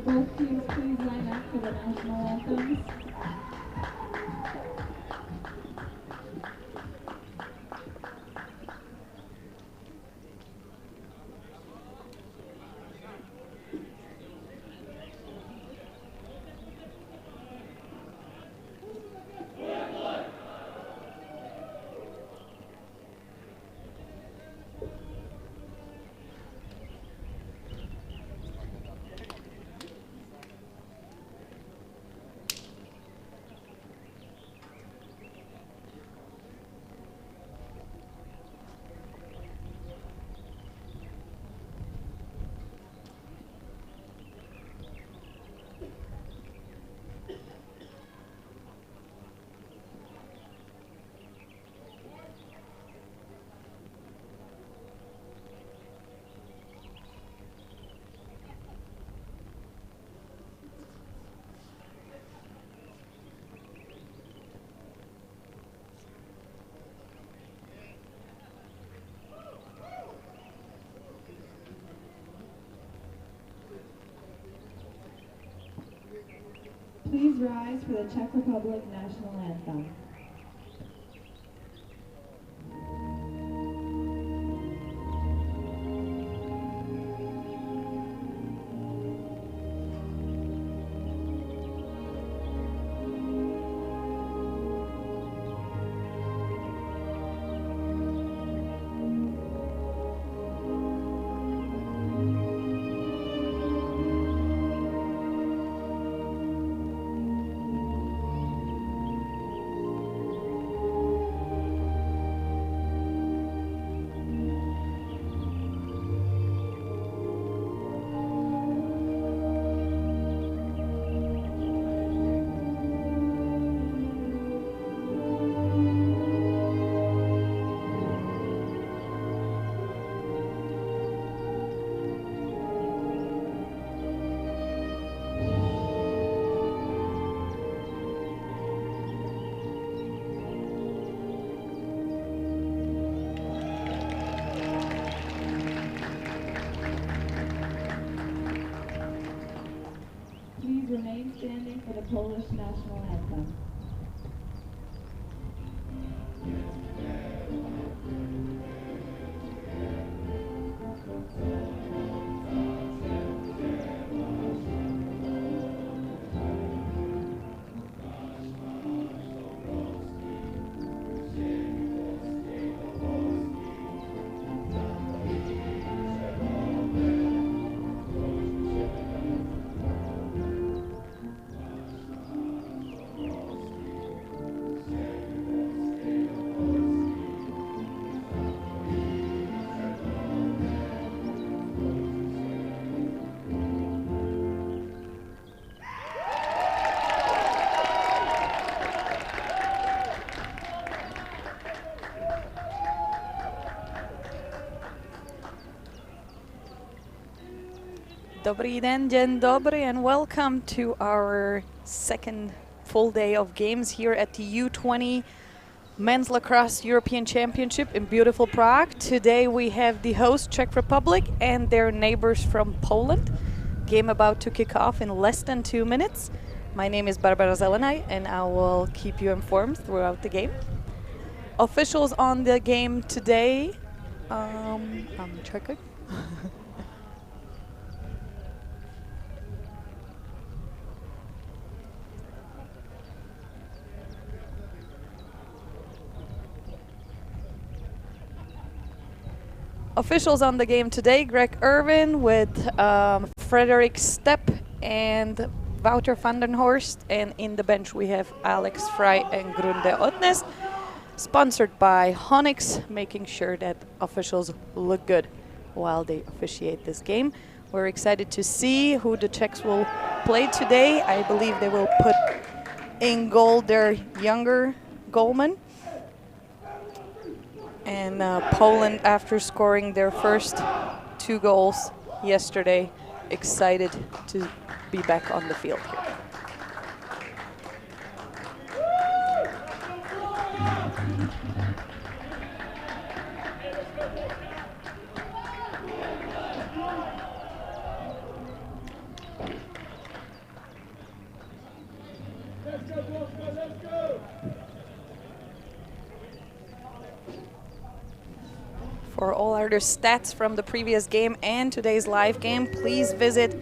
Both teams please line up for the national anthems. Please rise for the Czech Republic national anthem. Please remain standing for the Polish national anthem. Dobrý den, dzień dobry, and welcome to our second full day of games here at the U20 Men's Lacrosse European Championship in beautiful Prague. Today we have the host Czech Republic and their neighbors from Poland. Game about to kick off in less than 2 minutes. My name is Barbara Zelenaj and I will keep you informed throughout the game. Officials on the game today, I'm checking. Officials on the game today, Greg Irvin with Frederick Stepp and Wouter van den Horst. And in the bench we have Alex Fry and Grunde Otnes. Sponsored by Honix, making sure that officials look good while they officiate this game. We're excited to see who the Czechs will play today. I believe they will put in goal their younger goalman. And Poland, after scoring their first 2 goals yesterday, excited to be back on the field here. For all other stats from the previous game and today's live game, please visit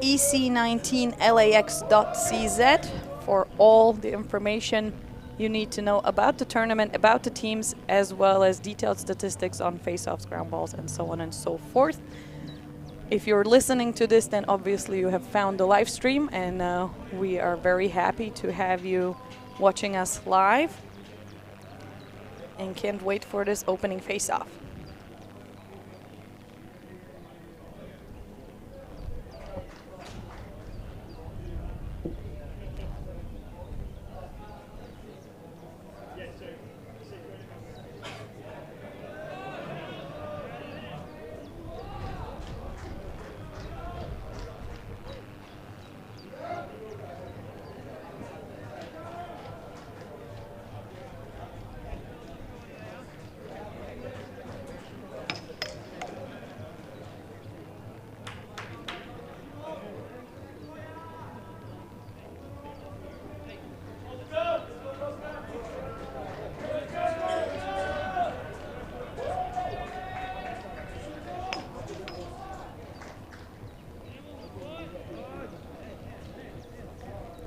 ec19lax.cz for all the information you need to know about the tournament, about the teams, as well as detailed statistics on face-offs, ground balls, and so on and so forth. If you're listening to this, then obviously you have found the live stream, and we are very happy to have you watching us live and can't wait for this opening face-off.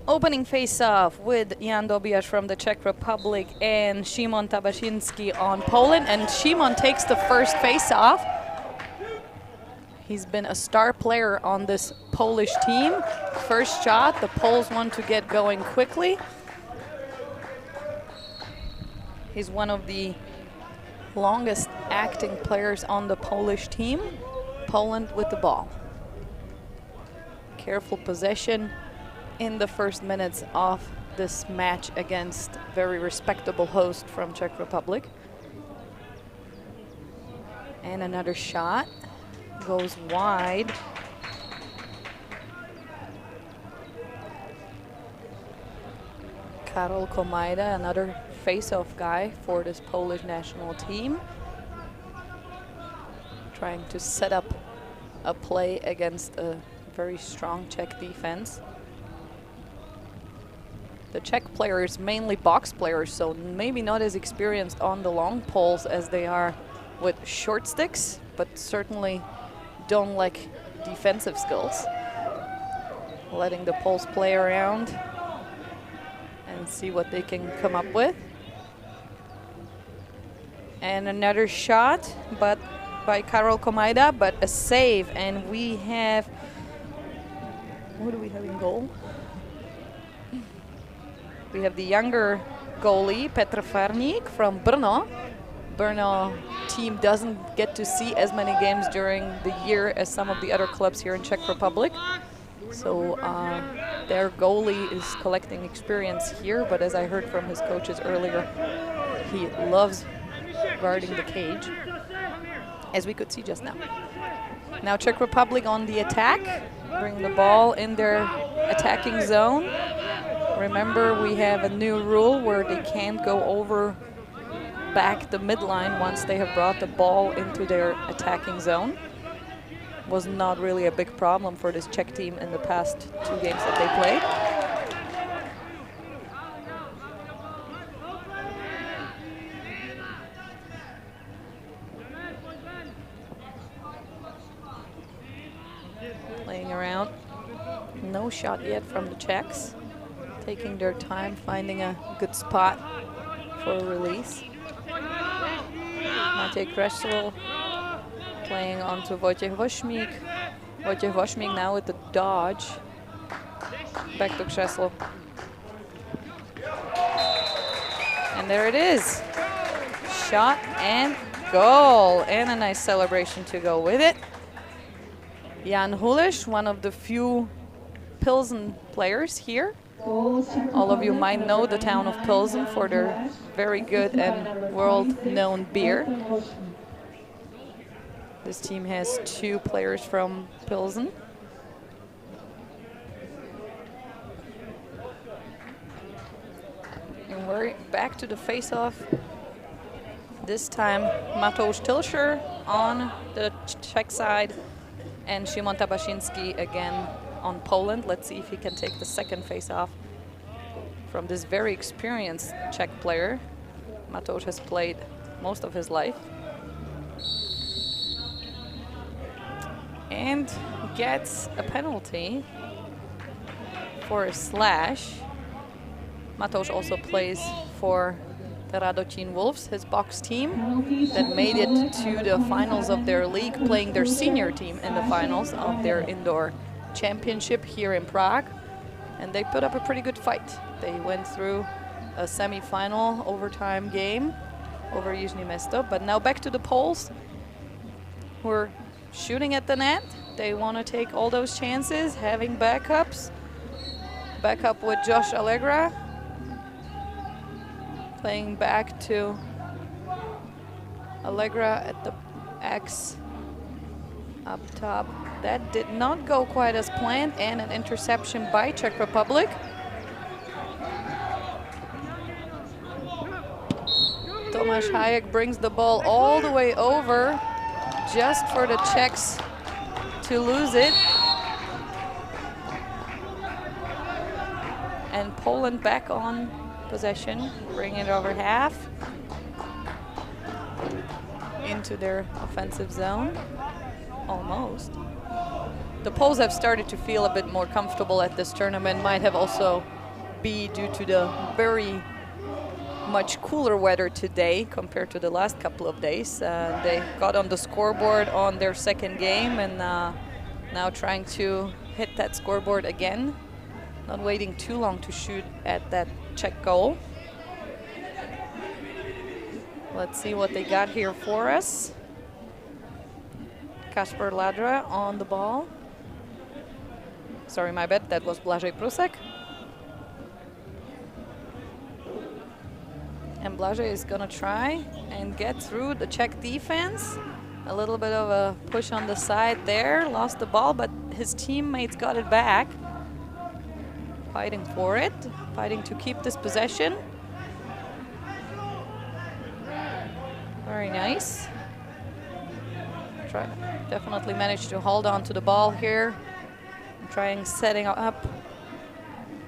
Opening face-off with Jan Dobiasz from the Czech Republic and Szymon Tabaszyński on Poland, and Szymon takes the first face-off. He's been a star player on this Polish team. First shot, the Poles want to get going quickly. He's one of the longest acting players on the Polish team. Poland with the ball. Careful possession in the first minutes of this match against very respectable host from Czech Republic. And another shot goes wide. Karol Komajda, another face-off guy for this Polish national team, trying to set up a play against a very strong Czech defense. The Czech players, mainly box players, so maybe not as experienced on the long poles as they are with short sticks, but certainly don't lack defensive skills. Letting the Poles play around and see what they can come up with. And another shot, but by Karol Komajda, but a save, and we have, what do we have in goal? We have the younger goalie, Petr Farník from Brno. Brno team doesn't get to see as many games during the year as some of the other clubs here in Czech Republic. So their goalie is collecting experience here, but as I heard from his coaches earlier, he loves guarding the cage, as we could see just now. Now Czech Republic on the attack, bring the ball in their attacking zone. Remember, we have a new rule where they can't go over back the midline once they have brought the ball into their attacking zone. Was not really a big problem for this Czech team in the past 2 games that they played. Playing around. No shot yet from the Czechs. Taking their time, finding a good spot for a release. Matěj Kresel playing onto Wojciech Wośmik. Wojciech Wośmik now with the dodge. Back to Kresel. And there it is. Shot and goal. And a nice celebration to go with it. Jan Huliš, one of the few Pilsen players here. All of you might know the town of Pilsen for their very good and world-known beer. This team has 2 players from Pilsen. And we're back to the face-off. This time Mateusz Tilscher on the Czech side and Szymon Tabaszyński again on Poland. Let's see if he can take the second face-off from this very experienced Czech player. Mateusz has played most of his life. and gets a penalty for a slash. Matouš also plays for the Radocin Wolves, his box team that made it to the finals of their league, playing their senior team in the finals of their indoor championship here in Prague. And they put up a pretty good fight. They went through a semi-final overtime game over Jižní Mesto. But now back to the Poles, who are shooting at the net. They want to take all those chances, having backups. Backup with Josh Allegra. Playing back to Allegra at the X up top. That did not go quite as planned, and an interception by Czech Republic. Tomáš Hayek brings the ball all the way over just for the Czechs to lose it. And Poland back on possession, bring it over half into their offensive zone, almost. The Poles have started to feel a bit more comfortable at this tournament. Might have also be due to the very much cooler weather today compared to the last couple of days. They got on the scoreboard on their second game, and now trying to hit that scoreboard again. Not waiting too long to shoot at that Czech goal. Let's see what they got here for us. Kasper Ladra on the ball. Sorry, my bad, that was Blažej Prusek. And Blažej is gonna try and get through the Czech defense. A little bit of a push on the side there, lost the ball, but his teammates got it back. Fighting for it, fighting to keep this possession. Very nice. Definitely managed to hold on to the ball here. Trying setting up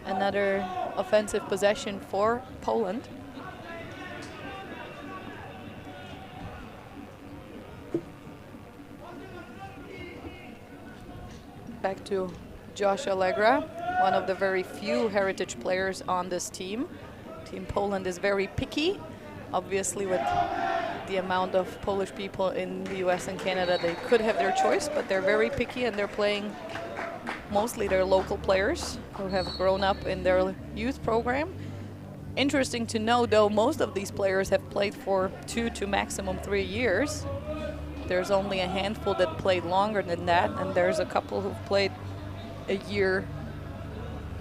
another offensive possession for Poland. Back to Josh Allegra, one of the very few heritage players on this team. Team Poland is very picky. Obviously, with the amount of Polish people in the US and Canada, they could have their choice, but they're very picky, and they're playing mostly their local players who have grown up in their youth program. Interesting to know, though, most of these players have played for 2 to maximum 3 years. There's only a handful that played longer than that, and there's a couple who've played a year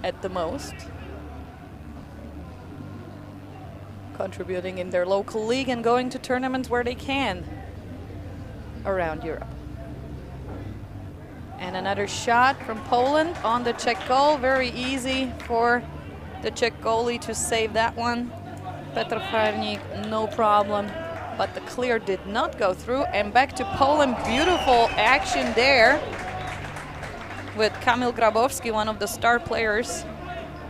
at the most, contributing in their local league and going to tournaments where they can around Europe. And another shot from Poland on the Czech goal. Very easy for the Czech goalie to save that one. Petr Farník, no problem. But the clear did not go through. And back to Poland. Beautiful action there with Kamil Grabowski, one of the star players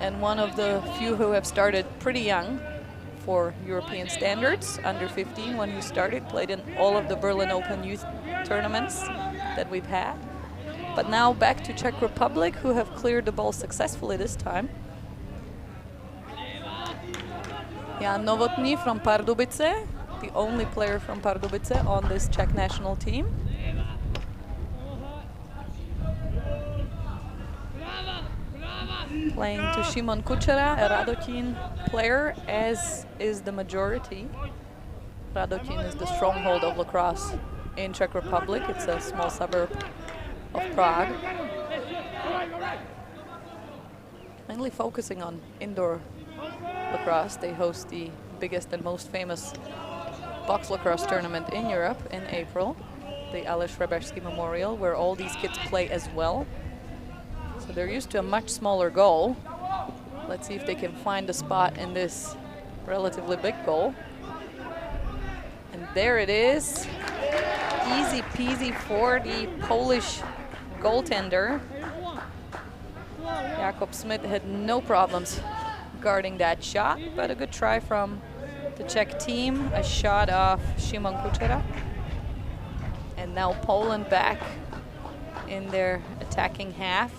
and one of the few who have started pretty young for European standards. Under 15 when he started, played in all of the Berlin Open youth tournaments that we've had. But now back to Czech Republic, who have cleared the ball successfully this time. Jan Novotný from Pardubice, the only player from Pardubice on this Czech national team. Playing to Šimon Kučera, a Radocin player, as is the majority. Radocin is the stronghold of lacrosse in Czech Republic. It's a small suburb of Prague. Mainly focusing on indoor lacrosse. They host the biggest and most famous box lacrosse tournament in Europe in April, the Aleš Hrabašský Memorial, where all these kids play as well. So they're used to a much smaller goal. Let's see if they can find a spot in this relatively big goal. And there it is. Easy peasy for the Polish goaltender. Jakob Smith had no problems guarding that shot, but a good try from the Czech team. A shot off Šimon Kučera. And now Poland back in their attacking half.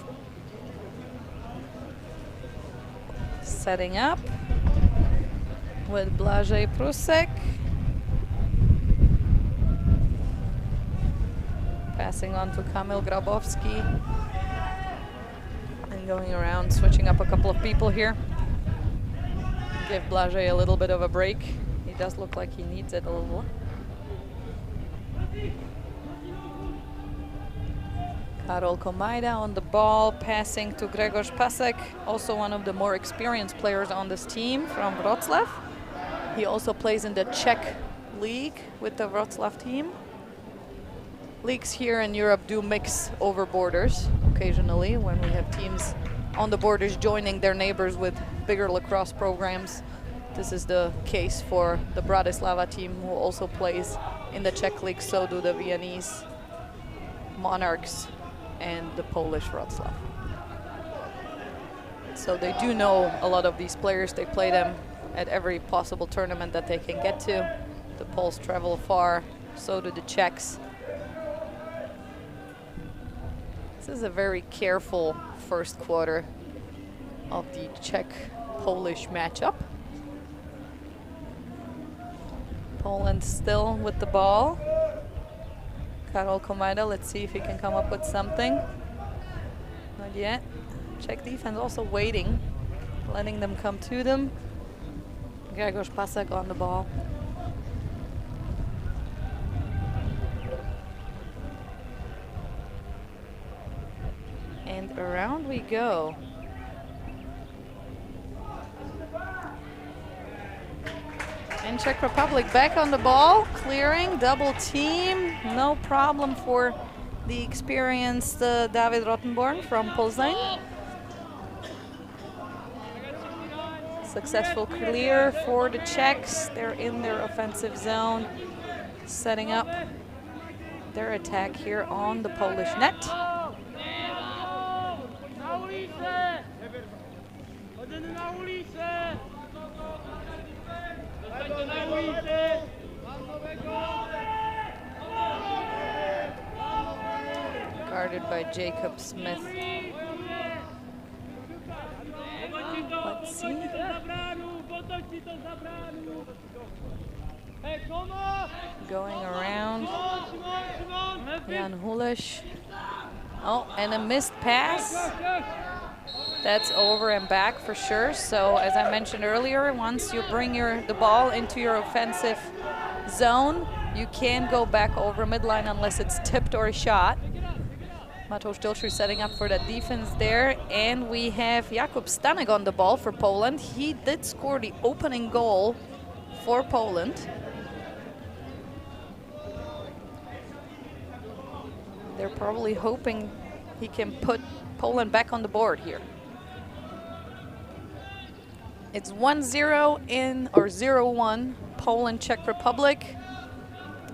Setting up with Blažej Prusek. Passing on to Kamil Grabowski. And going around, switching up a couple of people here. Give Blažej a little bit of a break. He does look like he needs it a little. Karol Komajda on the ball, passing to Grzegorz Pasek, also one of the more experienced players on this team from Wrocław. He also plays in the Czech league with the Wrocław team. Leagues here in Europe do mix over borders occasionally when we have teams on the borders joining their neighbors with bigger lacrosse programs. This is the case for the Bratislava team, who also plays in the Czech league. So do the Viennese Monarchs and the Polish Wrocław. So they do know a lot of these players. They play them at every possible tournament that they can get to. The Poles travel far, so do the Czechs. This is a very careful first quarter of the Czech-Polish matchup. Poland still with the ball. Karol Komajda, let's see if he can come up with something. Not yet. Czech defense also waiting, letting them come to them. Grzegorz Pasek on the ball. And around we go. And Czech Republic back on the ball, clearing, double team, no problem for the experienced David Rottenborn from Plzeň. Successful clear for the Czechs. They're in their offensive zone, setting up their attack here on the Polish net. Guarded by Jacob Smith. Let's see. Going around. Jan Hulish. Oh, and a missed pass. That's over and back for sure. So as I mentioned earlier, once you bring the ball into your offensive zone, you can go back over midline unless it's tipped or shot. Mateusz Diltru setting up for that defense there. And we have Jakub Stanek on the ball for Poland. He did score the opening goal for Poland. They're probably hoping he can put Poland back on the board here. It's 1-0 in, or 0-1, Poland, Czech Republic.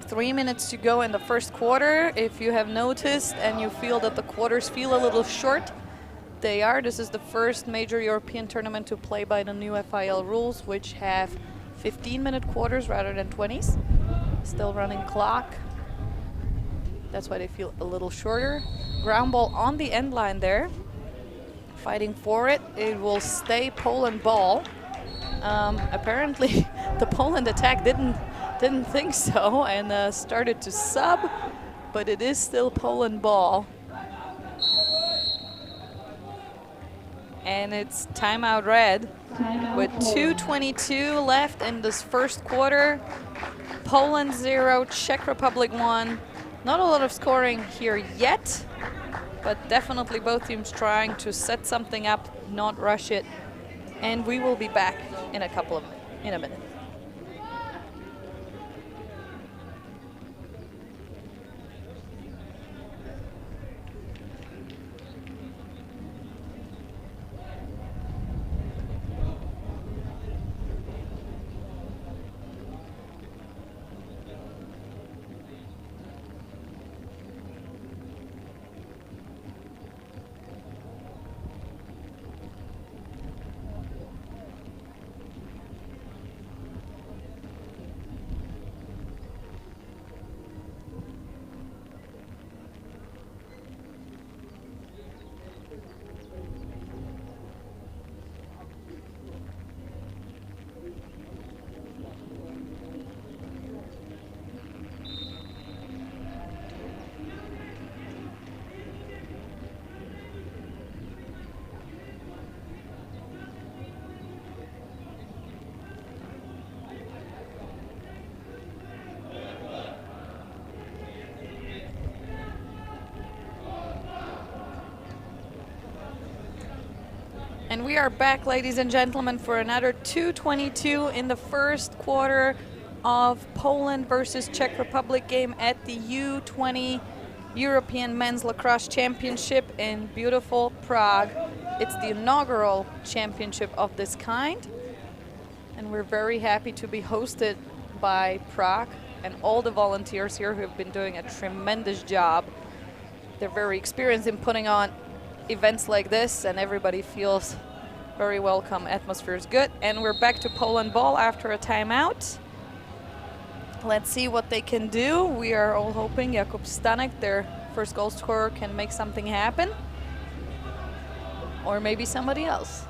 3 minutes to go in the first quarter. If you have noticed and you feel that the quarters feel a little short, they are. This is the first major European tournament to play by the new FIL rules, which have 15-minute quarters rather than 20s. Still running clock. That's why they feel a little shorter. Ground ball on the end line there. Fighting for it. It will stay Poland ball. Apparently the Poland attack didn't think so and started to sub, but it is still Poland ball. And it's timeout red with 2:22 left in this first quarter. Poland 0, Czech Republic 1. Not a lot of scoring here yet, but definitely both teams trying to set something up, not rush it. And we will be back in a minute. And we are back, ladies and gentlemen, for another 2:22 in the first quarter of Poland versus Czech Republic game at the U20 European Men's Lacrosse Championship in beautiful Prague. It's the inaugural championship of this kind, and we're very happy to be hosted by Prague and all the volunteers here who have been doing a tremendous job. They're very experienced in putting on events like this, and everybody feels very welcome. Atmosphere is good, and we're back to Poland ball after a timeout. Let's see what they can do. We are all hoping Jakub Stanek, their first goal scorer, can make something happen, or maybe somebody else.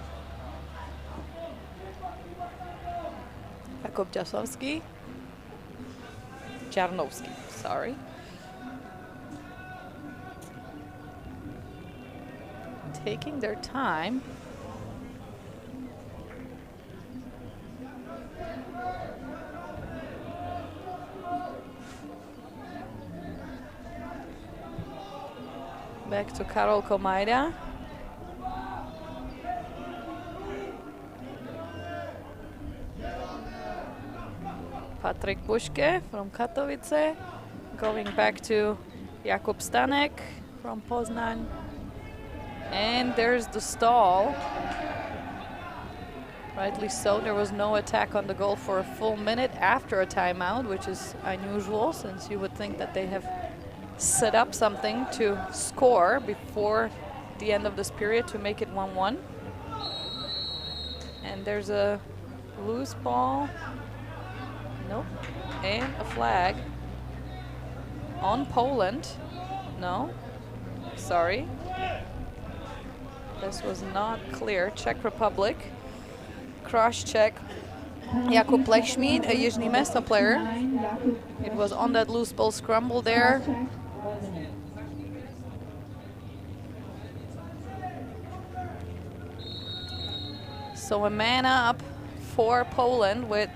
Jakub Czarnowski, sorry. Taking their time. Back to Karol Komajda. Patryk Buške from Katowice. Going back to Jakub Stanek from Poznań. And there's the stall. Rightly so, there was no attack on the goal for a full minute after a timeout, which is unusual since you would think that they have set up something to score before the end of this period to make it 1-1. And there's a loose ball. Nope. And a flag on Poland. No, sorry. This was not clear. Czech Republic. Cross-check. Jakub Lechmíd, a Jižní Město player. It was on that loose ball scramble there. So a man up for Poland with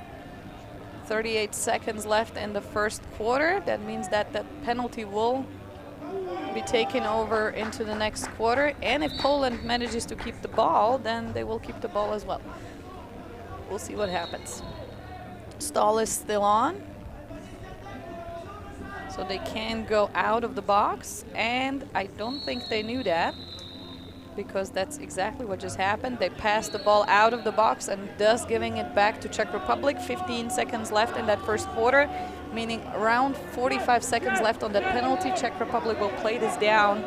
38 seconds left in the first quarter. That means that the penalty will be taken over into the next quarter. And if Poland manages to keep the ball, then they will keep the ball as well. We'll see what happens. Stall is still on. So they can go out of the box. And I don't think they knew that, because that's exactly what just happened. They passed the ball out of the box and thus giving it back to Czech Republic. 15 seconds left in that first quarter, meaning around 45 seconds left on that penalty. Czech Republic will play this down.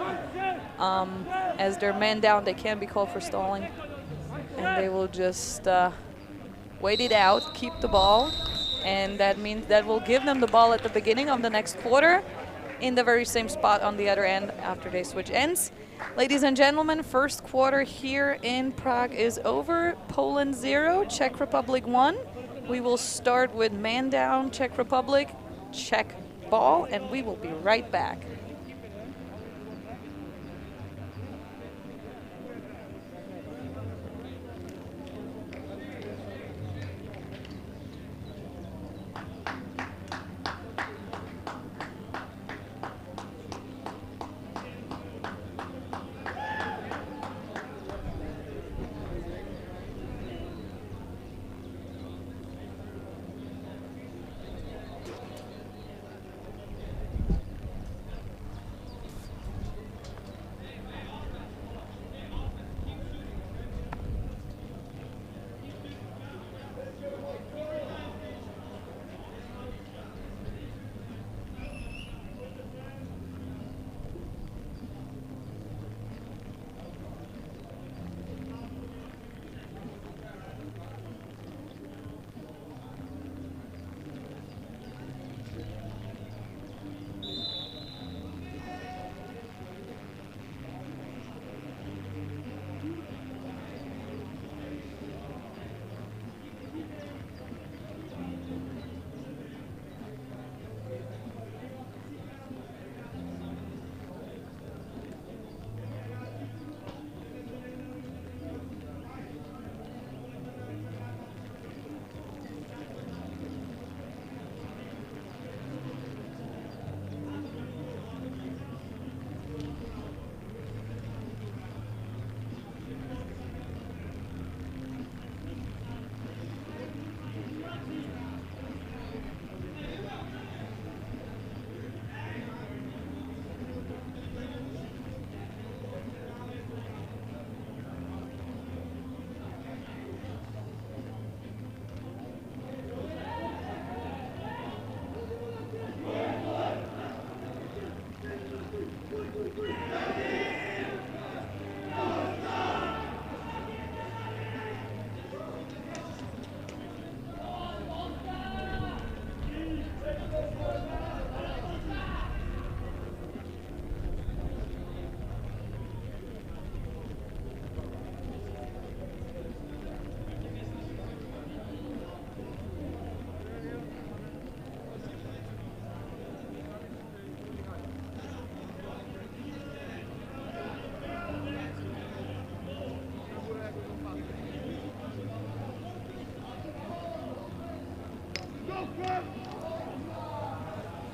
As they're man down, they can be called for stalling. And they will just wait it out, keep the ball. And that means that will give them the ball at the beginning of the next quarter in the very same spot on the other end after they switch ends. Ladies and gentlemen, first quarter here in Prague is over. Poland 0, Czech Republic 1. We will start with man down, Czech Republic, Czech ball, and we will be right back.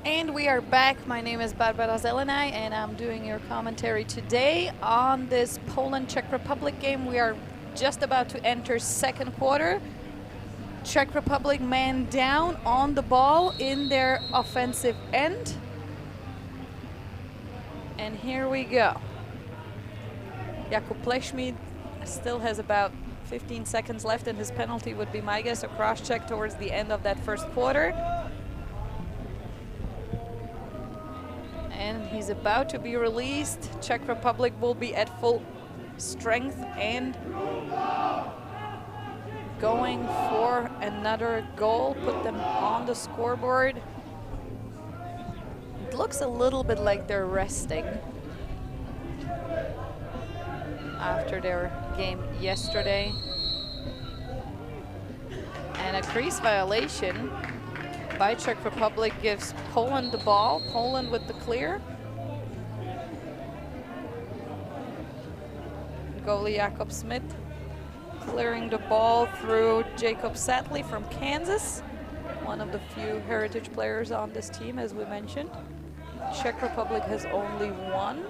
And we are back. My name is Barbara Zelenaj, and I'm doing your commentary today on this Poland-Czech Republic game. We are just about to enter second quarter. Czech Republic man down on the ball in their offensive end. And here we go. Jakub Plešmíd still has about 15 seconds left, and his penalty would be, my guess, a cross-check towards the end of that first quarter. And he's about to be released. Czech Republic will be at full strength and going for another goal, put them on the scoreboard. It looks a little bit like they're resting after their game yesterday. And a crease violation by Czech Republic gives Poland the ball. Poland with the clear. Goalie Jakob Smith clearing the ball through Jacob Sadley from Kansas, one of the few heritage players on this team, as we mentioned. Czech Republic has only one,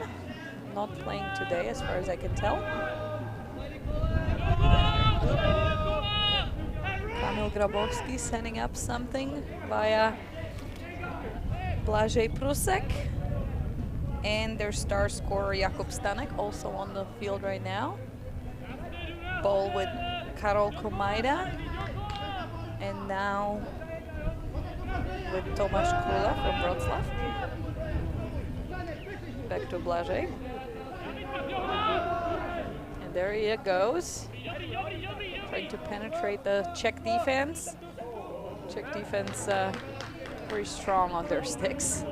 not playing today as far as I can tell. Kamil Grabowski setting up something via Blažej Prusek. And their star scorer Jakub Stanek also on the field right now. Ball with Karol Komajda. And now with Tomáš Kula from Wrocław. Back to Blažej. And there he goes. Trying to penetrate the Czech defense. Czech defense very strong on their sticks.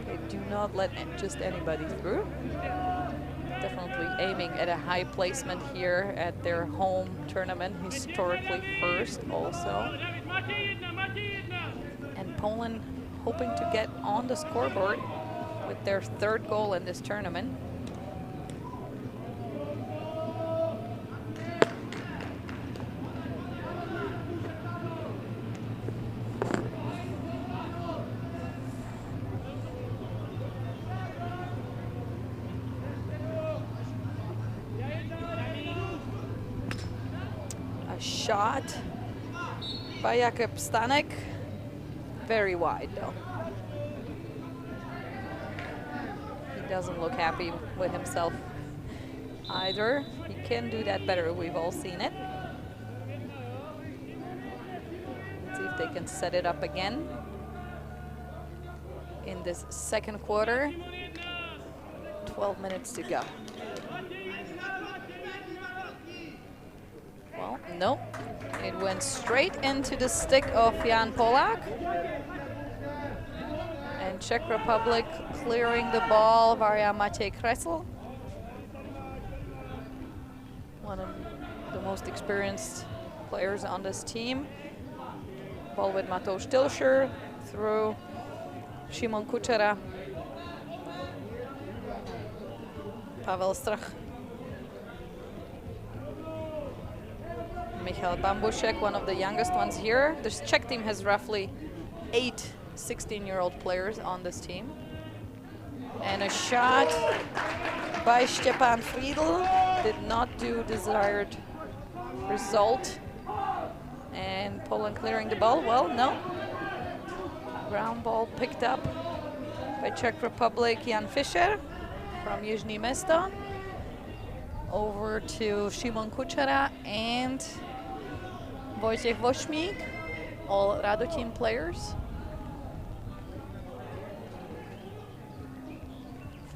They do not let just anybody through. Definitely aiming at a high placement here at their home tournament, historically first also. And Poland hoping to get on the scoreboard with their third goal in this tournament. Shot by Jakub Stanek, very wide though. He doesn't look happy with himself either. He can do that better, we've all seen it. Let's see if they can set it up again in this second quarter. 12 minutes to go. Well, no, it went straight into the stick of Jan Polák. And Czech Republic clearing the ball via Matěj Kresl. One of the most experienced players on this team. Ball with Matouš Tilšer through Šimon Kučera. Pavel Strach. Michal Bambušek, one of the youngest ones here. This Czech team has roughly 8 16-year-old players on this team. And a shot by Stepan Friedl did not do desired result. And Poland clearing the ball. Well, no. Ground ball picked up by Czech Republic, Jan Fischer from Jižní Mesto. Over to Šimon Kučera and Wojciech Woźmik, all Radotín players.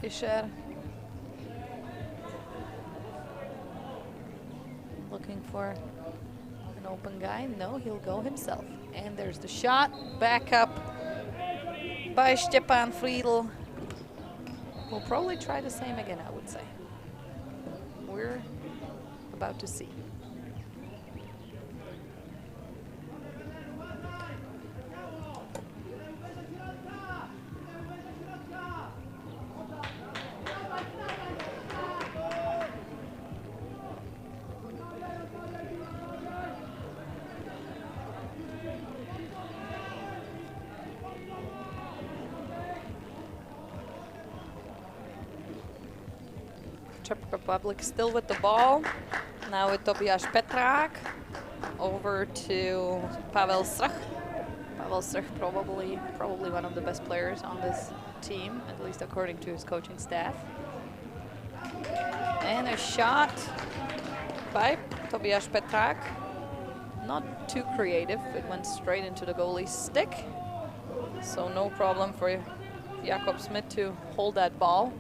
Fischer looking for an open guy. No, he'll go himself. And there's the shot. Back up by Stepan Friedl. We'll probably try the same again, I would say. We're about to see. Czech Republic still with the ball. Now with Tobias Petrák. Over to Pavel Strach. Pavel Strach probably one of the best players on this team, at least according to his coaching staff. And a shot by Tobias Petrák. Not too creative, it went straight into the goalie's stick. So no problem for Jakob Smith to hold that ball.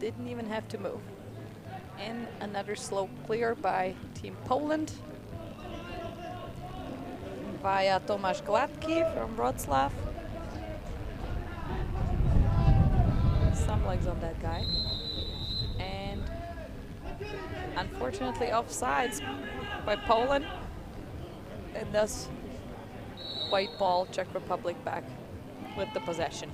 Didn't even have to move. And another slow clear by Team Poland. Via Tomáš Gladký from Wrocław. Some legs on that guy. And unfortunately offsides by Poland. And thus white ball, Czech Republic back with the possession.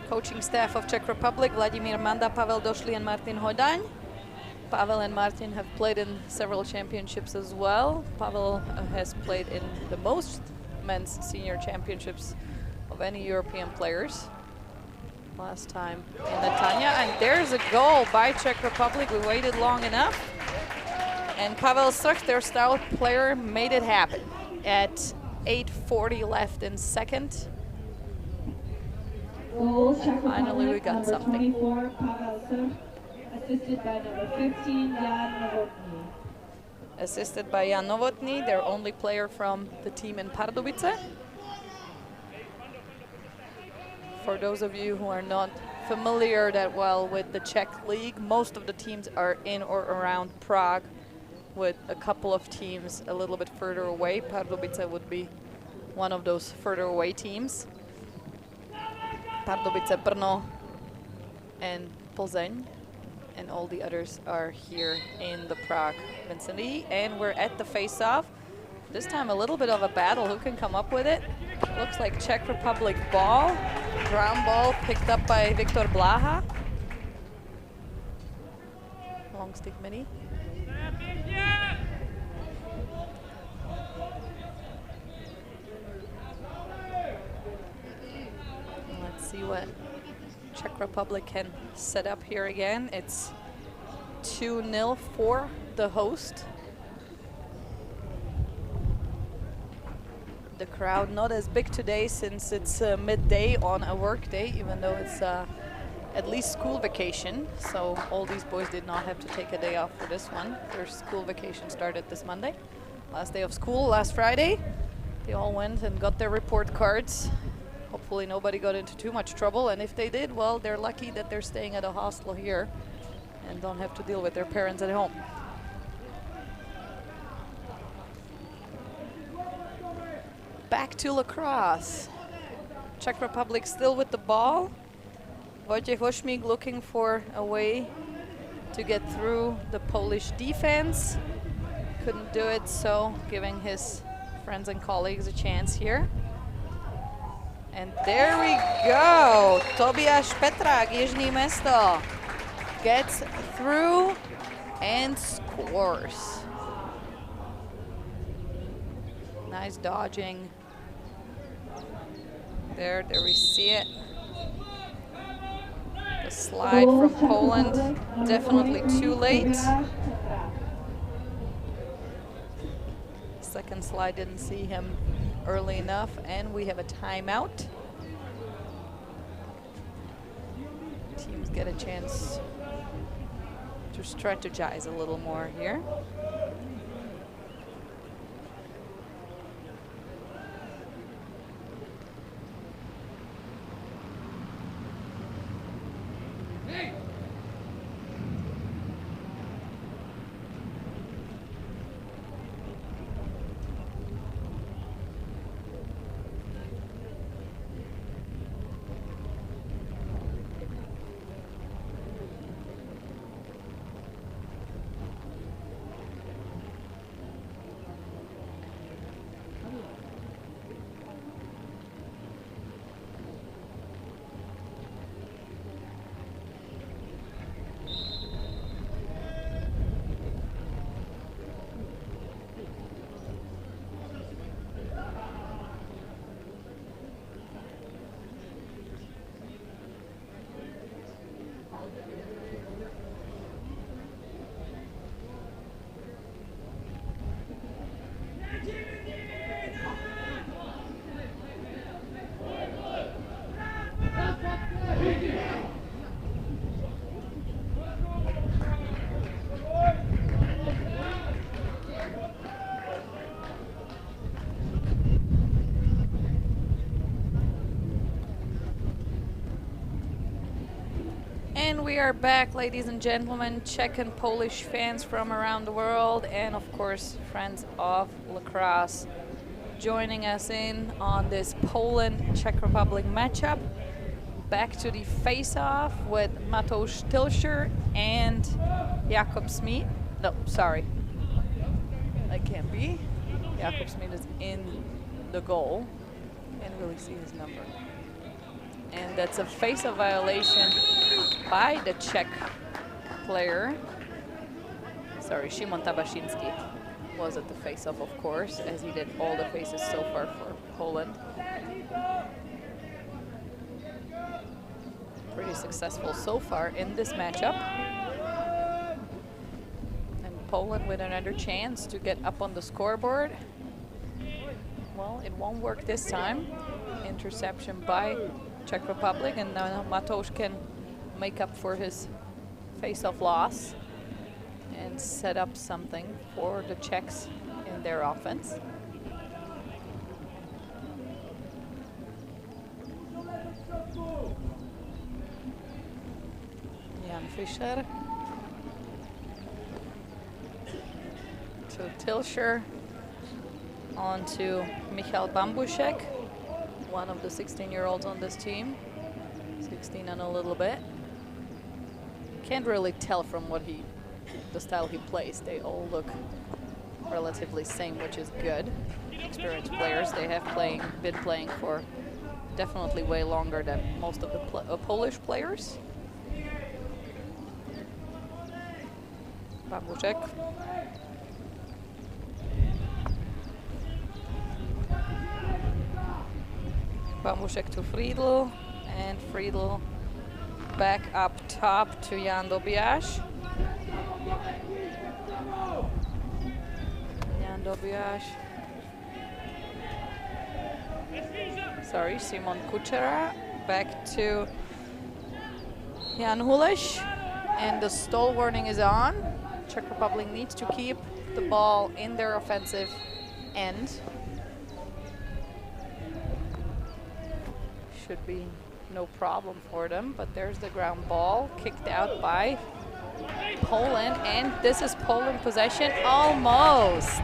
Coaching staff of Czech Republic, Vladimír Manda, Pavel Došlý and Martin Hodaň. Pavel and Martin have played in several championships as well. Pavel has played in the most men's senior championships of any European players. Last time in Netanya, and there's a goal by Czech Republic. We waited long enough. And Pavel Strach, their star player, made it happen at 8:40 left in second. Goals, Czech Finally, we Republic, got number something. 24, Pavel Strach, assisted by number 15, Jan Novotný. Assisted by Jan Novotný, their only player from the team in Pardubice. For those of you who are not familiar that well with the Czech league, most of the teams are in or around Prague, with a couple of teams a little bit further away. Pardubice would be one of those further away teams. Pardubice, Brno, and Plzeň, and all the others are here in the Prague vicinity. And we're at the face-off. This time a little bit of a battle. Who can come up with it? Looks like Czech Republic ball. Ground ball picked up by Viktor Blaha. Long stick mini. Let's see what Czech Republic can set up here again. It's 2-0 for the host. The crowd not as big today since it's midday on a work day, even though it's at least school vacation. So all these boys did not have to take a day off for this one. Their school vacation started this Monday. Last day of school, last Friday. They all went and got their report cards. Hopefully nobody got into too much trouble, and if they did, well, they're lucky that they're staying at a hostel here and don't have to deal with their parents at home. Back to lacrosse. Czech Republic still with the ball. Wojciech Vošmík looking for a way to get through the Polish defense. Couldn't do it, so giving his friends and colleagues a chance here. And there we go. Tobias Petrák, Jižní Mesto, gets through and scores. Nice dodging. There we see it. The slide from Poland, definitely too late. Second slide didn't see him early enough, and we have a timeout. Teams get a chance to strategize a little more here. we are back, ladies and gentlemen, Czech and Polish fans from around the world, and of course, friends of lacrosse joining us in on this Poland-Czech Republic matchup. Back to the face-off with Mateusz Tilscher and Jakob Smith. No, sorry. That can't be. Jakob Smith is in the goal. Can't really see his number. And that's a face-off violation by the Czech player. Sorry, Szymon Tabaszyński was at the face-off, of course, as he did all the faces so far for Poland. Pretty successful so far in this matchup. And Poland with another chance to get up on the scoreboard. Well, it won't work this time. Interception by Czech Republic, and now Mateusz can make up for his face-off loss and set up something for the Czechs in their offense. Jan Fischer to Tilscher, on to Michal Bambušek, one of the 16-year-olds on this team, 16 and a little bit. Can't really tell from the style he plays. They all look relatively same, which is good. Experienced players. They have been playing for definitely way longer than most of the Polish players. Bambušek. Bambušek to Friedl, and Friedl back up top to Jan Dobiasz. Jan Dobiasz. Sorry, Simon Kuchera. Back to Jan Huleš. And the stall warning is on. Czech Republic needs to keep the ball in their offensive end. Should be no problem for them, but there's the ground ball kicked out by Poland, and this is Poland possession almost.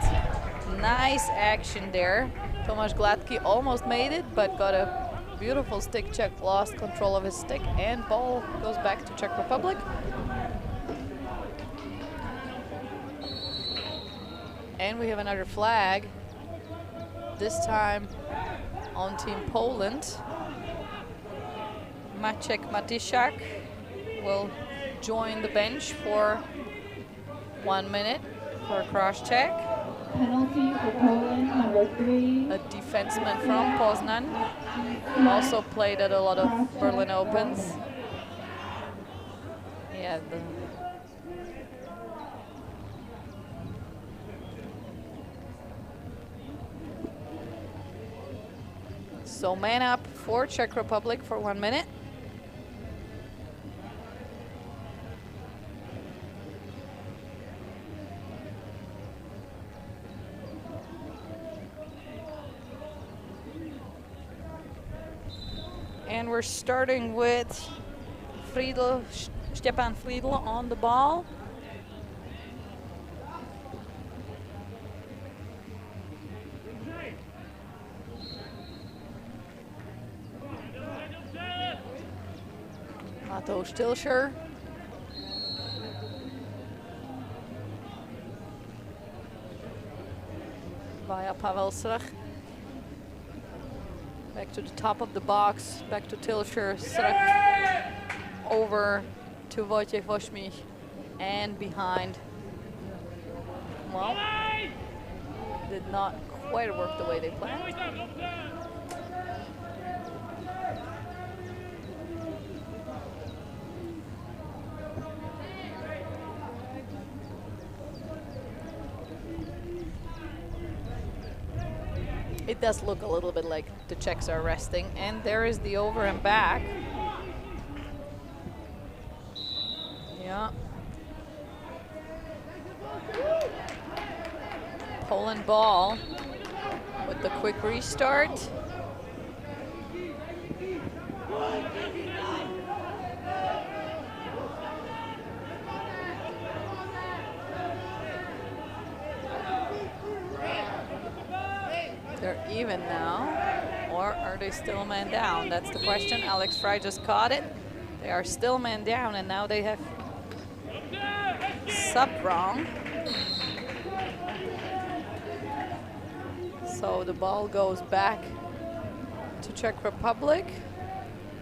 Nice action there. Tomáš Gladký almost made it, but got a beautiful stick check, lost control of his stick, and ball goes back to Czech Republic. And we have another flag, this time on Team Poland. Maciek Matysiak will join the bench for 1 minute for a cross-check. Penalty for Poland, number 3. A defenseman from Poznan, also played at a lot of Berlin Opens. Yeah. So man up for Czech Republic for 1 minute. And we're starting with Stepan Friedl on the ball. Mateusz Tilscher. Via Pavel Srach. Back to the top of the box, back to Tilscher, Srach over to Wojciech Wośmich, and behind. Well, did not quite work the way they planned. It does look a little bit like the Czechs are resting, and there is the over and back. Yeah. Poland ball with the quick restart. They're even now, or are they still man down? That's the question. Alex Fry just caught it. They are still man down, and now they have sub wrong. So the ball goes back to Czech Republic.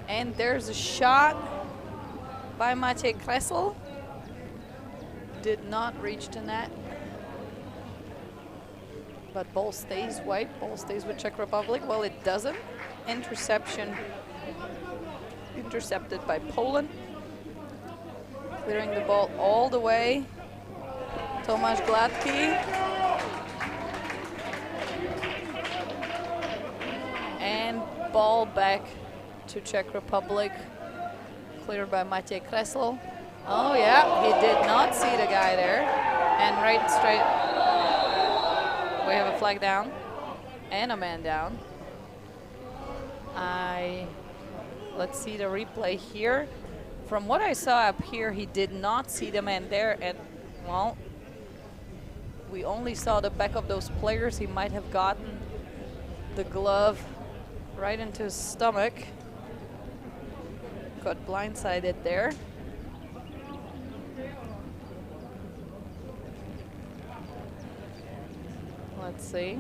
And there's a shot by Matěj Kresl. Did not reach the net. But ball stays white, ball stays with Czech Republic. Well, it doesn't. Interception intercepted by Poland. Clearing the ball all the way. Tomáš Gladký. And ball back to Czech Republic. Cleared by Matěj Kresl. Oh yeah, he did not see the guy there. And right straight, we have a flag down and a man down. Let's see the replay here. From what I saw up here, he did not see the man there, and well, we only saw the back of those players. He might have gotten the glove right into his stomach. Got blindsided there. Let's see.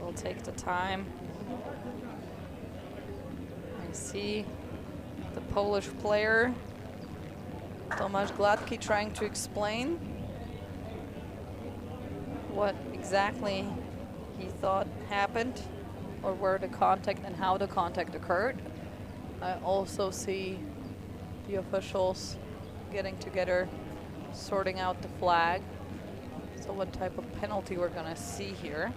We'll take the time. I see the Polish player, Tomáš Gladký, trying to explain what exactly he thought happened, or where the contact and how the contact occurred. I also see the officials getting together, sorting out the flag. So what type of penalty we're gonna see here.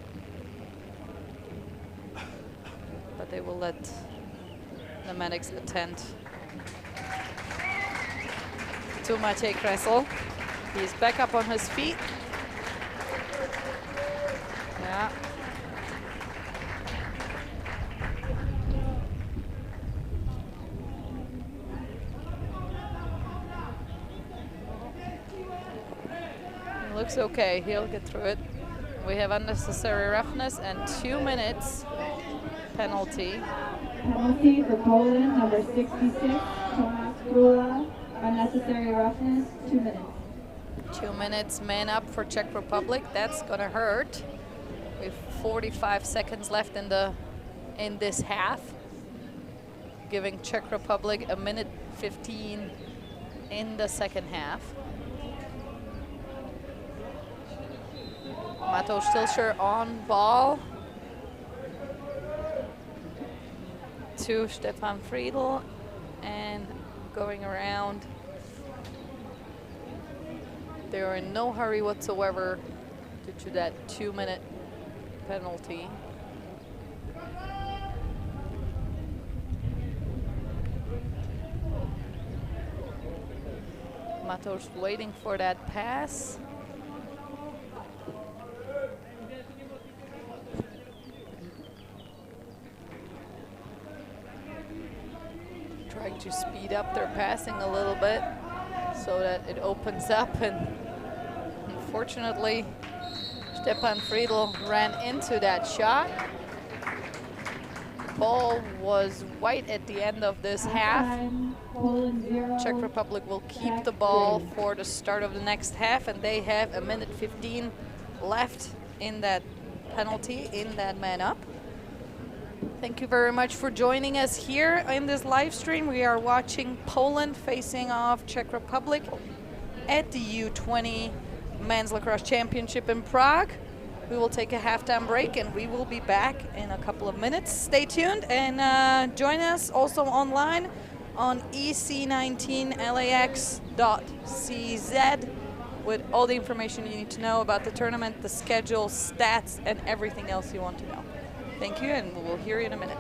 But they will let the medics attend to Matěj Kresl. He's back up on his feet. Yeah. Looks okay, he'll get through it. We have unnecessary roughness and 2 minutes penalty. Penalty for Poland, number 66, Tomasz Grula. Unnecessary roughness, 2 minutes. 2 minutes man up for Czech Republic. That's gonna hurt. We have 45 seconds left in this half, giving Czech Republic 1:15 in the second half. Matouš Tilscher on ball to Stefan Friedl and going around. They are in no hurry whatsoever due to that 2-minute penalty. Matouš waiting for that pass. Trying to speed up their passing a little bit so that it opens up, and unfortunately Stefan Friedl ran into that shot. The ball was white at the end of this half. Czech Republic will keep the ball for the start of the next half, and they have 1:15 left in that penalty, in that man up. Thank you very much for joining us here in this live stream. We are watching Poland facing off Czech Republic at the U20 Men's Lacrosse Championship in Prague. We will take a halftime break and we will be back in a couple of minutes. Stay tuned and join us also online on ec19lax.cz with all the information you need to know about the tournament, the schedule, stats, and everything else you want to know. Thank you, and we'll hear you in a minute.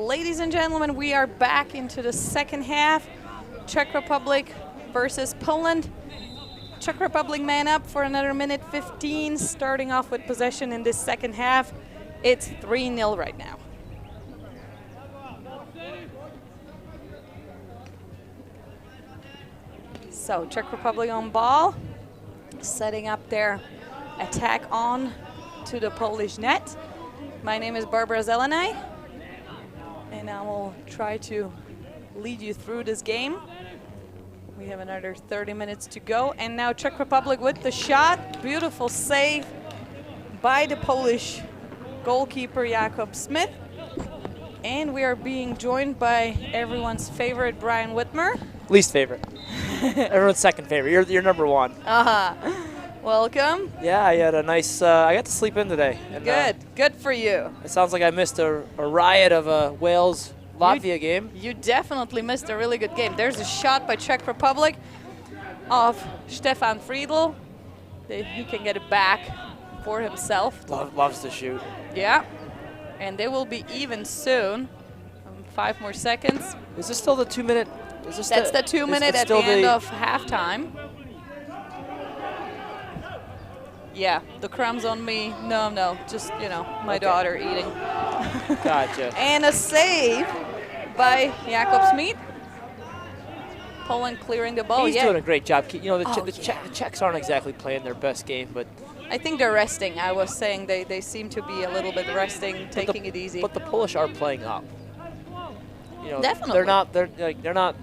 Ladies and gentlemen, we are back into the second half. Czech Republic versus Poland. Czech Republic man up for another minute 15, starting off with possession in this second half. It's 3-0 right now. So Czech Republic on ball, setting up their attack on to the Polish net. My name is Barbara Zelenay, and I will try to lead you through this game. We have another 30 minutes to go, and now Czech Republic with the shot. Beautiful save by the Polish goalkeeper Jakob Smith. And we are being joined by everyone's favorite Brian Whitmer. Least favorite. Everyone's second favorite. You're number one. Welcome. Yeah, I had a nice. I got to sleep in today. And, Good for you. It sounds like I missed a riot of a Wales-Latvia game. You definitely missed a really good game. There's a shot by Czech Republic of Stefan Friedl. He can get it back for himself. Loves to shoot. Yeah, and they will be even soon. 5 more seconds. Is this still the 2-minute? That's the 2 minute at the end of halftime. Yeah, the crumbs on me. No, just, my daughter eating. Gotcha. And a save by Jakob Smith. Poland clearing the ball. He's doing a great job. The yeah. Czechs aren't exactly playing their best game, but I think they're resting. I was saying they seem to be a little bit resting, taking it easy. But the Polish are playing up. Definitely. They're not.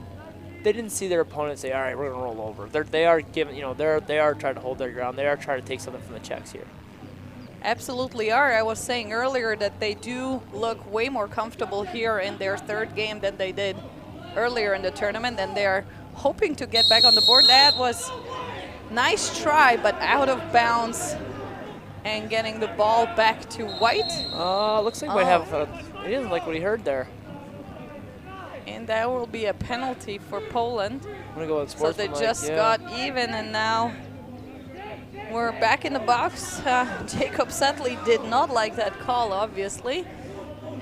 They didn't see their opponent say, "All right, we're gonna roll over." They are giving. They are trying to hold their ground. They are trying to take something from the Czechs here. Absolutely are. I was saying earlier that they do look way more comfortable here in their third game than they did earlier in the tournament, and they are hoping to get back on the board. That was nice try, but out of bounds, and getting the ball back to White. Looks like we have. He didn't like what he heard there. And that will be a penalty for Poland. I'm gonna go with so they just got even, and now we're back in the box. Jacob Setley did not like that call, obviously,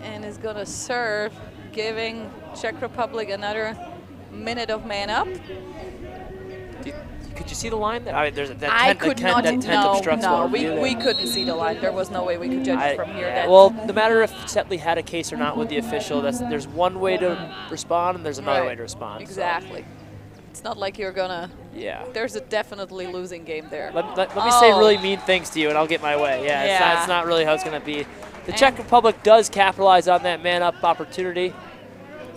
and is going to serve, giving Czech Republic another minute of man up. Could you see the line there? I mean, there's that I tent, could that tent, not. that tent obstructs No, what we're we couldn't see the line. There was no way we could judge it from here. Yeah, well, no matter if Setley had a case or not with the official, there's one way to respond and there's another way to respond. Exactly. So. It's not like you're gonna. Yeah. There's a definitely losing game there. Let me say really mean things to you and I'll get my way. Yeah. It's not really how it's gonna be. The Czech Republic does capitalize on that man-up opportunity.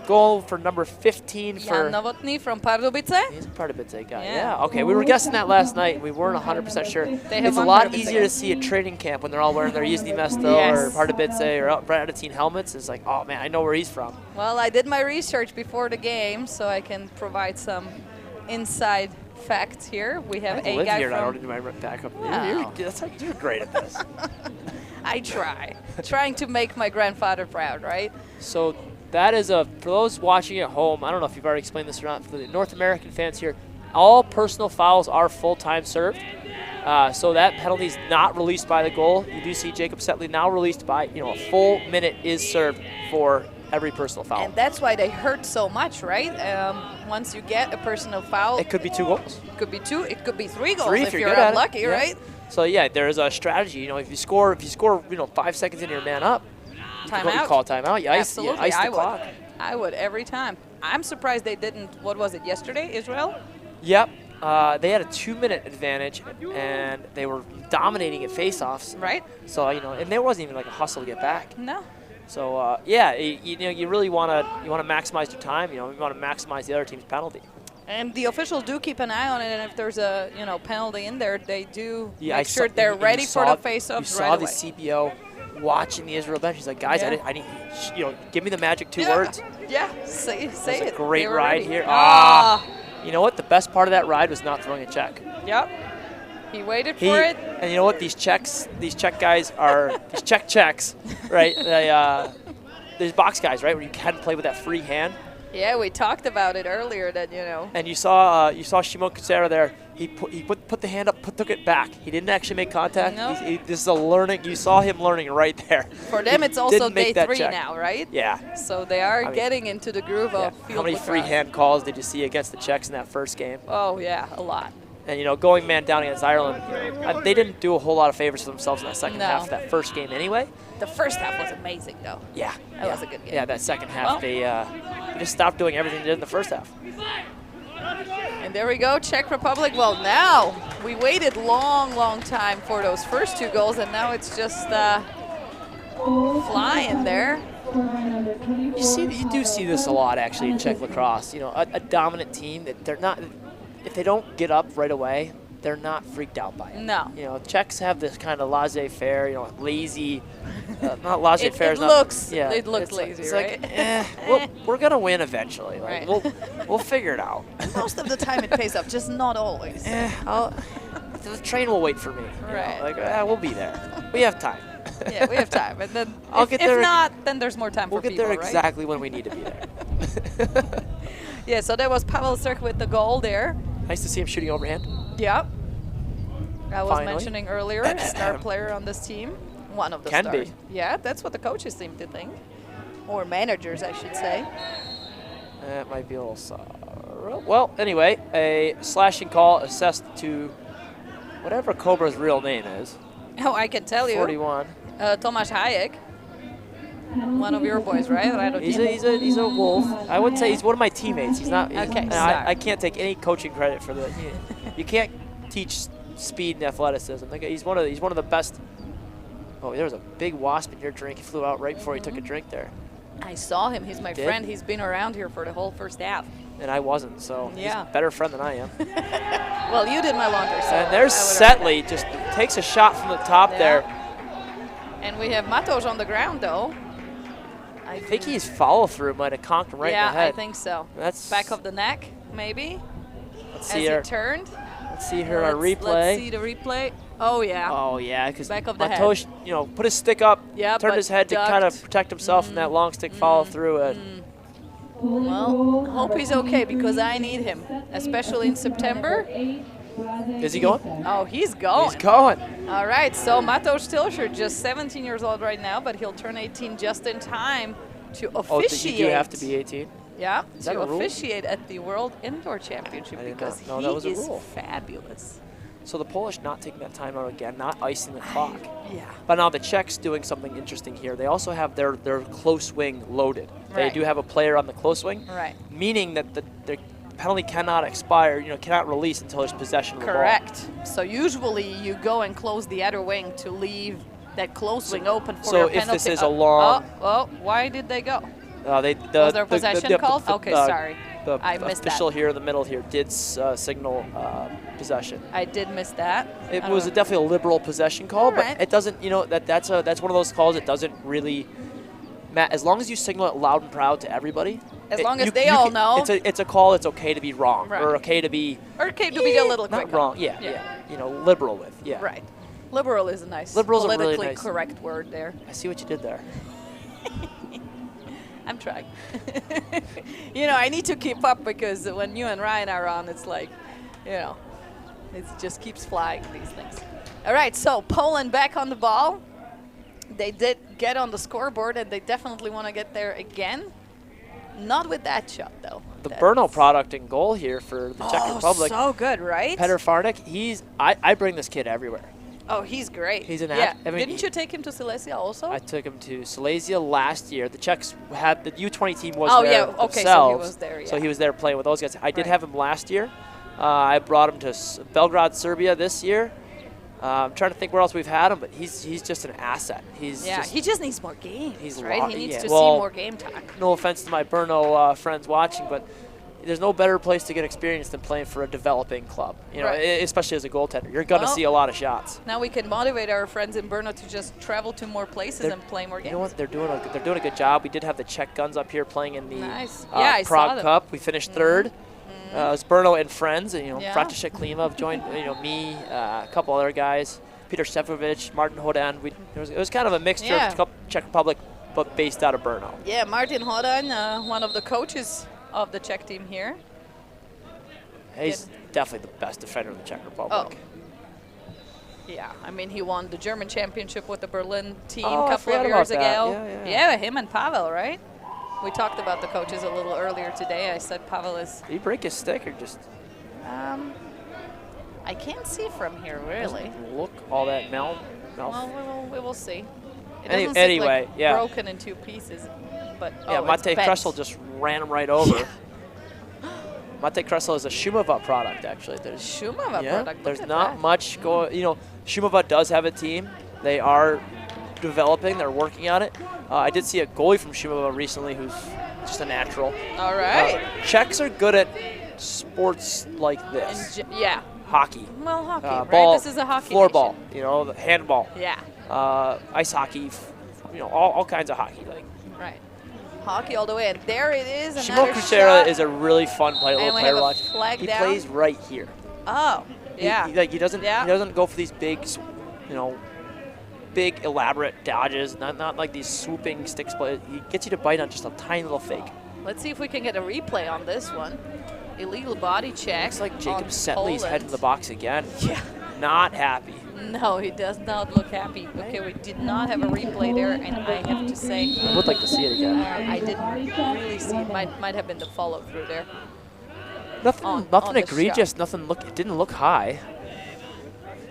Goal for number 15 for Jan Novotný from Pardubice. He's a Pardubice guy. Yeah. Okay. We were guessing that last night. And we weren't 100% sure. It's a lot easier to see a training camp when they're all wearing their Yzdy Mesto or Pardubice or Bradatine helmets. It's like, oh man, I know where he's from. Well, I did my research before the game, so I can provide some inside facts here. We have a guy here from. I already do my backup. No. You're great at this. I trying to make my grandfather proud, right? So. That is for those watching at home, I don't know if you've already explained this or not, for the North American fans here, all personal fouls are full-time served. So that penalty is not released by the goal. You do see Jacob Setley now released by, a full minute is served for every personal foul. And that's why they hurt so much, right? Once you get a personal foul. It could be 2 goals. It could be 2. It could be 3 goals 3 if you're unlucky, right? So yeah, there is a strategy. If you score, 5 seconds into your man up, timeout. You call timeout. You ice the clock. I would every time. I'm surprised they didn't. What was it, yesterday, Israel? Yep. They had a 2-minute advantage, and they were dominating at face-offs. Right. So, and there wasn't even like a hustle to get back. No. So, you really want to maximize your time. You want to maximize the other team's penalty. And the officials do keep an eye on it, and if there's a penalty in there, they do make sure they're ready for the face-offs right away. You saw the CBO watching the Israel bench. He's like, guys, I need, give me the magic 2 words. Yeah, say it. It's a great ride here. You know what? The best part of that ride was not throwing a check. Yep. He waited for it. And you know what? These Czech guys are these Czechs, right? There's box guys, right? Where you can play with that free hand. Yeah, we talked about it earlier that, you know. And you saw Shimon Kusera there. He put the hand up, took it back. He didn't actually make contact. No. This is a learning. You saw him learning right there. For them, it's also day 3 check. now, right? Yeah. So they are getting into the groove of field How many lacrosse. free hand calls did you see against the Czechs in that first game? Oh, yeah, a lot. And, you know, going man down against Ireland, they didn't do a whole lot of favors for themselves in that second No. half of that first game anyway. The first half was amazing, though. Yeah. That was a good game. Yeah, that second half, Well, they just stopped doing everything they did in the first half. and there we go, Czech Republic. Well, now we waited long time for those first 2 goals, and now it's just flying there. You do see this a lot, actually, in Czech lacrosse. You know, a dominant team that they're not. If they don't get up right away, they're not freaked out by it. No. You know, Czechs have this kind of laissez-faire, you know, lazy. Not laissez-faire. It looks it's lazy, it's right? Like, we're gonna win eventually. Like, Right. we'll figure it out. Most of the time it pays off, just not always. The train will wait for me. you know, Right. Like, we'll be there. We have time. Yeah, we have time. And then I'll if, get if there- not, then there's more time We'll for get people, there right? exactly when we need to be there. Yeah, so that was Pavel Srk with the goal there. Nice to see him shooting overhand. Yep. I was Finally. mentioning earlier, star player on this team. One of the Can stars. be. Yeah, that's what the coaches seem to think. Or managers, I should say. That might be a little sorrow. Well, anyway, a slashing call assessed to whatever Cobra's real name is. Oh, I can tell you. 41. Tomáš Hayek. One of your boys, right? He's a wolf. I wouldn't say he's one of my teammates. He's not. Okay, and sorry. I can't take any coaching credit for the. You can't teach speed and athleticism. Like, he's one of the best. Oh, there was a big wasp in your drink. He flew out right before he took a drink there. I saw him. He's my Did? friend. He's been around here for the whole first half. And I wasn't, so Yeah. he's a better friend than I am. Well, you did my laundry, so And there's I would've- Setley, just takes a shot from the top Yeah. there. And we have Matos on the ground, though. I think his follow-through might have conked him right yeah, in the head. I think so. That's Back of the neck, maybe, Let's as see he her. turned. Let's see her replay. Let's see the replay. Oh, yeah. Oh yeah, because Back of the head. Matosh, you know, put his stick up, Yeah, turned but his head to ducked. kind of protect himself from that long stick follow-through. Well, hope he's okay because I need him, especially in September. Is he going? Oh, he's going. He's going. All right, so Matos Tilscher, just 17 years old right now, but he'll turn 18 just in time to Oh, officiate. you do have to be 18? Yeah, Is that to a rule? officiate at the World Indoor Championship I did because not know he that was a is rule. fabulous. So the Polish not taking that time out again, not icing the clock. Yeah. But now the Czechs doing something interesting here. They also have their close wing loaded. They Right. do have a player on the close wing, Right. meaning that the penalty cannot expire, cannot release until there's possession of the ball. Correct. So usually you go and close the other wing to leave that close wing open for so your if penalty. this is a long- Why did they go? Was there possession called? Okay, sorry. The I missed official that. here in the middle here did signal possession. I did miss that. It I was don't know. definitely a liberal possession call, Alright. but it doesn't. That's one of those calls. It doesn't really. Matt, as long as you signal it loud and proud to everybody. As long as they all know. It's a call. It's okay to be wrong, Right. or okay to be. Or okay to be a little not quick. wrong. Yeah. Liberal with. Yeah. Right. Liberal is a nice, Liberal's a really politically nice- correct word there. I see what you did there. I'm trying. I need to keep up because when you and Ryan are on, it's like, it just keeps flying, these things. All right, so Poland back on the ball. They did get on the scoreboard, and they definitely want to get there again. Not with that shot, though. The Brno product in goal here for the Czech Republic. So good, right? Petr Farnik, I bring this kid everywhere. Oh, he's great. He's an yeah. I mean, Didn't you take him to Silesia also? I took him to Silesia last year. The Czechs had the U20 team was Oh, there yeah, okay, so he themselves. was there, So yeah. he was there playing with those guys. I did Right. have him last year. I brought him to Belgrade, Serbia this year. I'm trying to think where else we've had him, but he's just an asset. he just needs more games, right? He needs to see well, more game time. No offense to my Brno friends watching, but there's no better place to get experience than playing for a developing club. Right. Especially as a goaltender, you're gonna Well, see a lot of shots. Now we can motivate our friends in Brno to just travel to more places and play more games. You know what? They're doing a good job. We did have the Czech Guns up here playing in the Nice. Yeah, I saw Prague them. Cup. We finished third. It was Brno and friends, and Yeah. František Klima have joined. Me, a couple other guys, Peter Stefovic, Martin Hodan. It was kind of a mixture Yeah. of Czech Republic, but based out of Brno. Yeah, Martin Hodan, one of the coaches of the Czech team here. He's definitely the best defender in the Czech Republic. Yeah, I mean, he won the German championship with the Berlin team Oh, a I couple of forgot years about that. ago. Yeah. Him and Pavel, right? We talked about the coaches a little earlier today. I said Pavel is... Did he break his stick or just... I can't see from here, really. doesn't look all that mouth. Well, we will see. It Any- doesn't anyway, seem like yeah. broken in 2 pieces, but Yeah, it's Mate bent. Kressel just ran him right over. Mate Kressel is a Shumava product, actually. There's Shumava yeah, product. Look there's at not that. much going. You know, Shumava does have a team. They are developing. They're working on it. I did see a goalie from Shumava recently who's just a natural. All right. Czechs are good at sports like this. Yeah. Hockey. Well, hockey, right? Ball, This is a hockey floorball. nation. You know, the handball. Yeah. Ice hockey. You know, all kinds of hockey. Like Right. Hockey all the way, and there it is. Shimo Another Kuchera shot. is a really fun player, And little we player have to a watch. flag He down. plays right here. Oh, yeah. He doesn't. Yeah. He doesn't go for these big, you know, big elaborate dodges. Not like these swooping sticks. Play. He gets you to bite on just a tiny little fake. Let's see if we can get a replay on this one. Illegal body check. Looks like Jacob on Setley's head in Poland. the box again. Yeah. Not happy. No, he does not look happy. Okay, we did not have a replay there, and I have to say, I would like to see it again. I didn't really see it. Might have been the follow through there. Nothing on the egregious. shot. Nothing look. It didn't look high.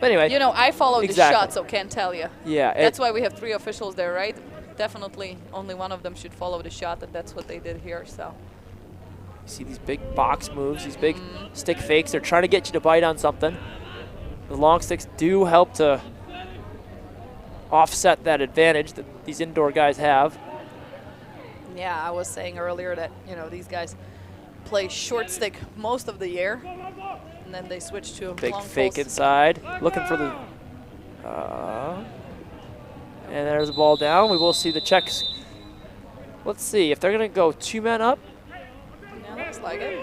But anyway. You know, I follow Exactly. the shot, so can't tell you. Yeah. That's why we have 3 officials there, right? Definitely, only one of them should follow the shot, and that's what they did here. So. You see these big box moves, these big stick fakes. They're trying to get you to bite on something. The long sticks do help to offset that advantage that these indoor guys have. Yeah, I was saying earlier that, you know, these guys play short stick most of the year, and then they switch to Big long fake post. inside, looking for the. And there's the ball down. We will see the Czechs. Let's see if they're going to go 2 men up. Yeah, looks like it.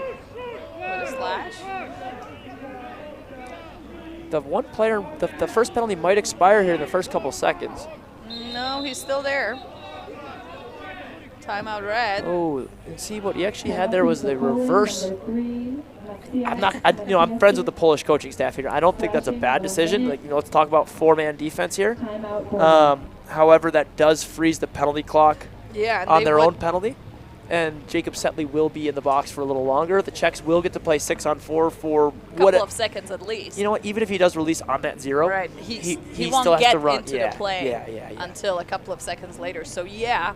With a slash. The one player, the first penalty might expire here in the first couple seconds. No, he's still there. Timeout red. Oh, and see what he actually had there was the reverse. I'm friends with the Polish coaching staff here. I don't think that's a bad decision. Like, you know, let's talk about 4-man defense here. However, that does freeze the penalty clock Yeah, and on they their would- own penalty. And Jacob Setley will be in the box for a little longer. The Czechs will get to play 6-on-4 for couple of seconds at least. You know what? Even if he does release on that 0, Right. he won't still has get to run into the play Yeah. until a couple of seconds later. So yeah,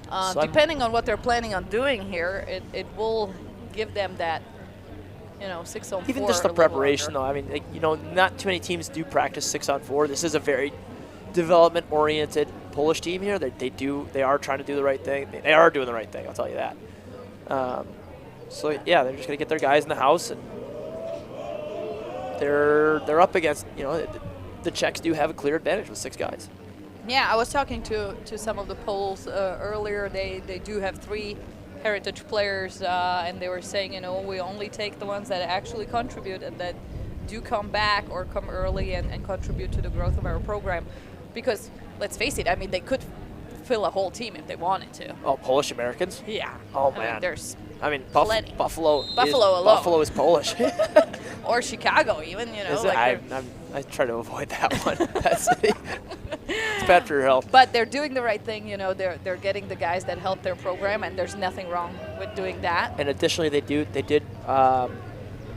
So I'm- depending on what they're planning on doing here, it will give them that, 6-on-4. Even just the preparation, though. I mean, like, not too many teams do practice 6-on-4. This is a very development-oriented Polish team here. They are trying to do the right thing. They are doing the right thing. I'll tell you that. So yeah, they're just gonna get their guys in the house, and they're up against. The Czechs do have a clear advantage with 6 guys. Yeah, I was talking to some of the Poles earlier. They do have 3 heritage players, and they were saying, we only take the ones that actually contribute and that do come back or come early and contribute to the growth of our program. Because let's face it, I mean, they could fill a whole team if they wanted to. Oh, Polish Americans? Yeah. Oh, I man. mean, there's Plenty. Buffalo alone. Buffalo is Polish. or Chicago even, Is like it? I try to avoid that one. It's bad for your health. But they're doing the right thing, they're getting the guys that help their program, and there's nothing wrong with doing that. And additionally, they did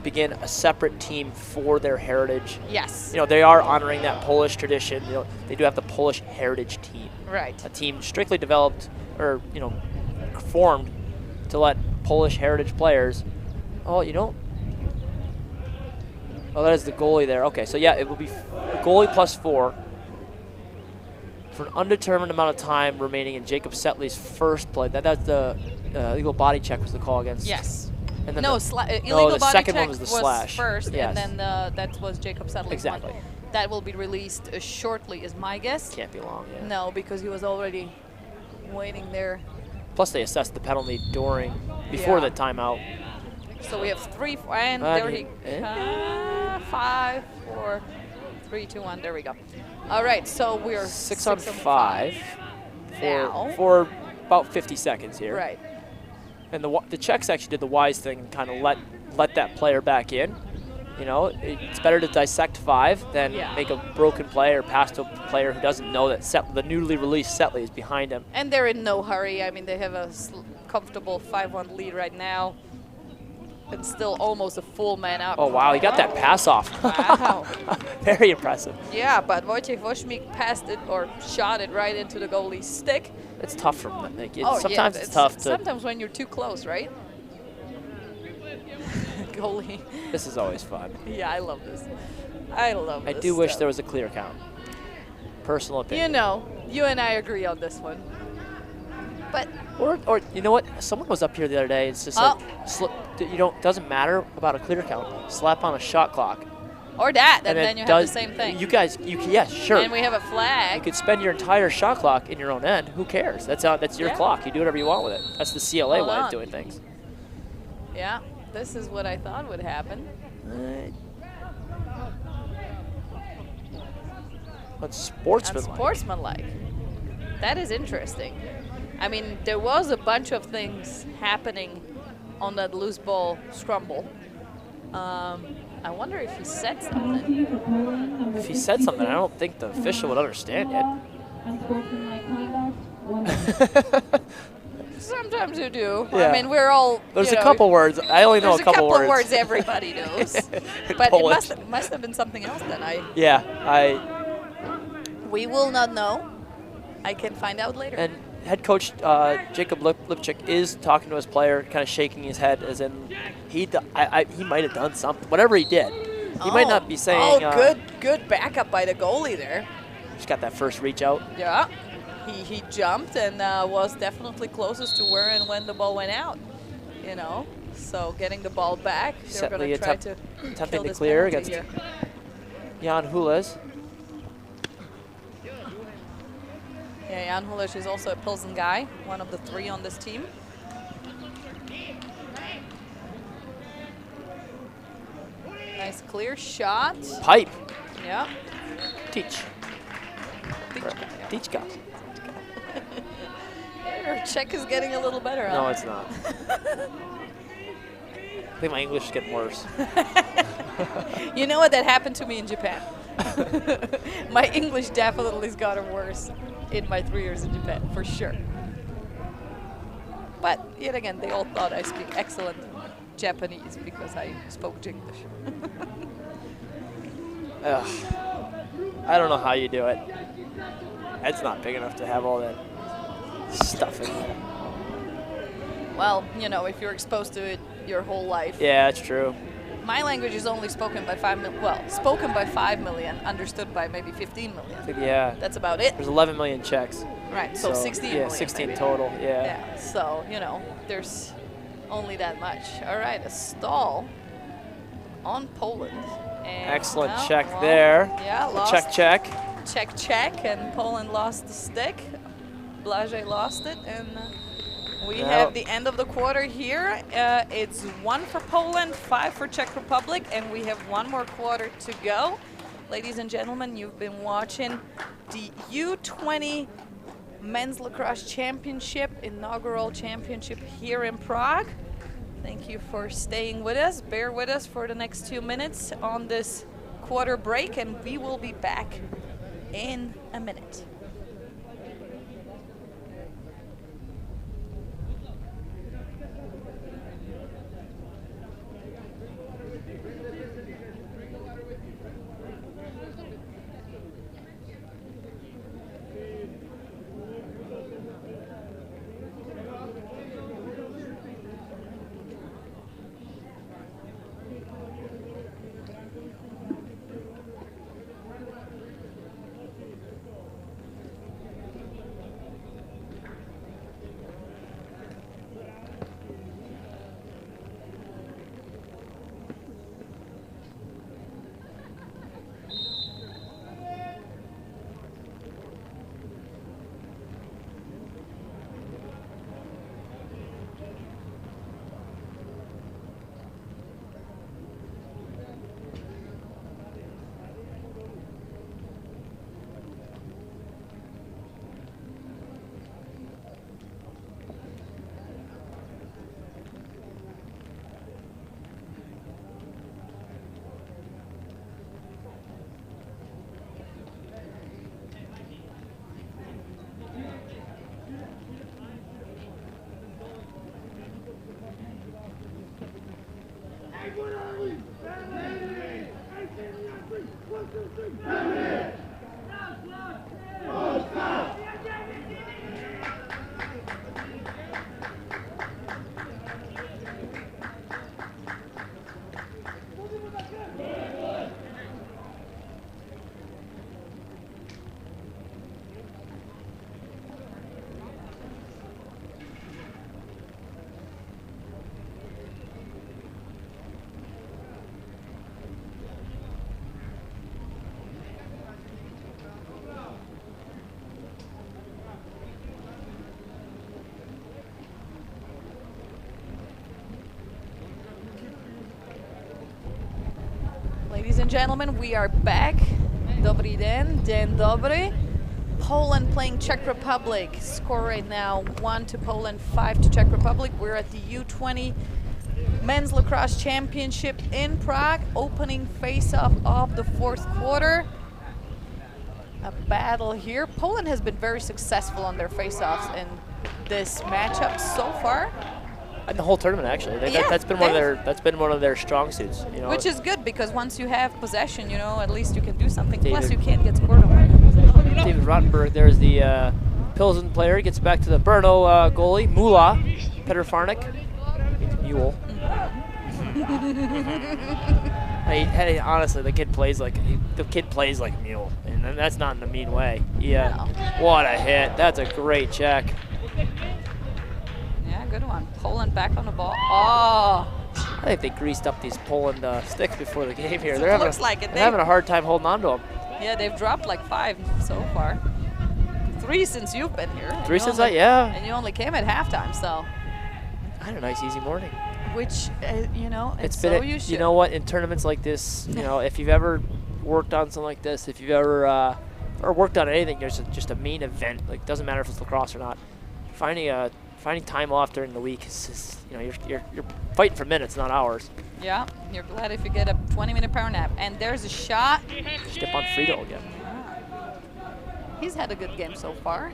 begin a separate team for their heritage. Yes. They are honoring that Polish tradition. They do have the Polish heritage team. Right. A team strictly developed or formed to let Polish heritage players. Oh, that is the goalie there. Okay, so yeah, it will be goalie plus 4 for an undetermined amount of time remaining in Jacob Setley's first play. That's the illegal body check was the call against. Yes. And then illegal the body second check one was the slash. first, Yes. and then that was Jacob Setley's Exactly. one. That will be released shortly, is my guess. Can't be long. Yeah. No, because he was already waiting there. Plus, they assessed the penalty before Yeah. the timeout. So we have 3, and there he 5, 4, 3, 2, 1. There we go. All right, so we're 6-on-5 now. for about 50 seconds here. Right. And the Czechs actually did the wise thing and kind of let that player back in. You know, it's better to dissect 5 than make a broken play or pass to a player who doesn't know that the newly released Setley is behind him. And they're in no hurry. I mean, they have a comfortable 5-1 lead right now. And still almost a full man up. Oh, wow, he got that pass off. Wow. Very impressive. Yeah, but Wojciech Woźmik passed it or shot it right into the goalie's stick. It's tough for him. Like, Sometimes it's tough to... Sometimes when you're too close, right? Goalie. This is always fun. Yeah, I love this. I love this I do wish stuff. there was a clear count. Personal opinion. You know, you and I agree on this one. But or you know what? Someone was up here the other day. It's just like, doesn't matter about a clear count. Slap on a shot clock. Or that, and then you have the same thing. You guys, yeah, sure. And we have a flag. You could spend your entire shot clock in your own end. Who cares? That's your clock. You do whatever you want with it. That's the CLA way of doing things. Yeah, this is what I thought would happen. Unsportsmanlike. Unsportsmanlike. That is interesting. I mean, there was a bunch of things happening on that loose ball scramble. I wonder if he said something. If he said something, I don't think the official would understand yet. Sometimes you do. Yeah. I mean, we're all. There's a couple words. I only know a couple words. There's a couple words everybody knows. But it must have been something else then. We will not know. I can find out later. And head coach Jacob Lipchik is talking to his player, kind of shaking his head, as in he might have done something. Whatever he did, he might not be saying. Oh, good backup by the goalie there. Just got that first reach out. Yeah, he jumped and was definitely closest to where and when the ball went out. You know, so getting the ball back, they're going to try to attempting to clear against Jan Hules. Yeah, Jan Hules is also a Pilsen guy, one of the 3 on this team. Nice clear shot. Pipe. Yeah. Teach. Teach guys. Your Czech is getting a little better. No, it's not. I think my English is getting worse. You know what? That happened to me in Japan. My English definitely has gotten worse in my 3 years in Japan, for sure. But yet again, they all thought I speak excellent Japanese because I spoke English. I don't know how you do it. It's not big enough to have all that stuff in there. Well, you know, if you're exposed to it your whole life. Yeah, that's true. My language is only spoken by 5 million. Well, spoken by 5 million, understood by maybe 15 million. Yeah. That's about it. There's 11 million Czechs. Right, so 16 million. Yeah, 16 maybe. total, Yeah, so, you know, there's only that much. All right, a stall on Poland. And excellent check there. Yeah, lost. Check. Check, and Poland lost the stick. Blažej lost it, and we have the end of the quarter here. It's 1 for Poland, 5 for Czech Republic, and we have 1 more quarter to go. Ladies and gentlemen, you've been watching the U20 Men's Lacrosse Championship, inaugural championship here in Prague. Thank you for staying with us. Bear with us for the next 2 minutes on this quarter break, and we will be back in a minute. gentlemen, we are back. Dobrý den, dzień dobry. Poland playing Czech Republic. Score right now 1 to Poland, 5 to Czech Republic. We're at the U20 Men's Lacrosse Championship in Prague, opening face-off of the fourth quarter. A battle here. Poland has been very successful on their face-offs in this matchup so far. And the whole tournament, actually. Yeah, that's been one of their strong suits. You know, which is good because once you have possession, you know, at least you can do something. David. Plus, you can't get scored on. David Rottenberg, there's the Pilsen player. He gets back to the Brno goalie, Mula, Petr Farnik. Mule. Hey, honestly, the kid plays like a mule, and that's not in a mean way. Yeah, No. What a hit! That's a great check. Yeah, good one. Poland back on the ball. Oh, I think they greased up these Poland sticks before the game here. It They're looks like it. They're having a hard time holding on to them. yeah, they've dropped like 5 so far. 3 since you've been here. Three since yeah. And you only came at halftime, so. I had a nice easy morning. Which, you know, It's so been, you should. you know what, in tournaments like this, you know, if you've ever worked on something like this, if you've ever or worked on anything, there's just a main event. Like, doesn't matter if it's lacrosse or not. Finding time off during the week is just, you know, you're fighting for minutes, not hours. Yeah, you're glad if you get a 20-minute power nap. And there's a shot. Step on Friedel again. He's had a good game so far.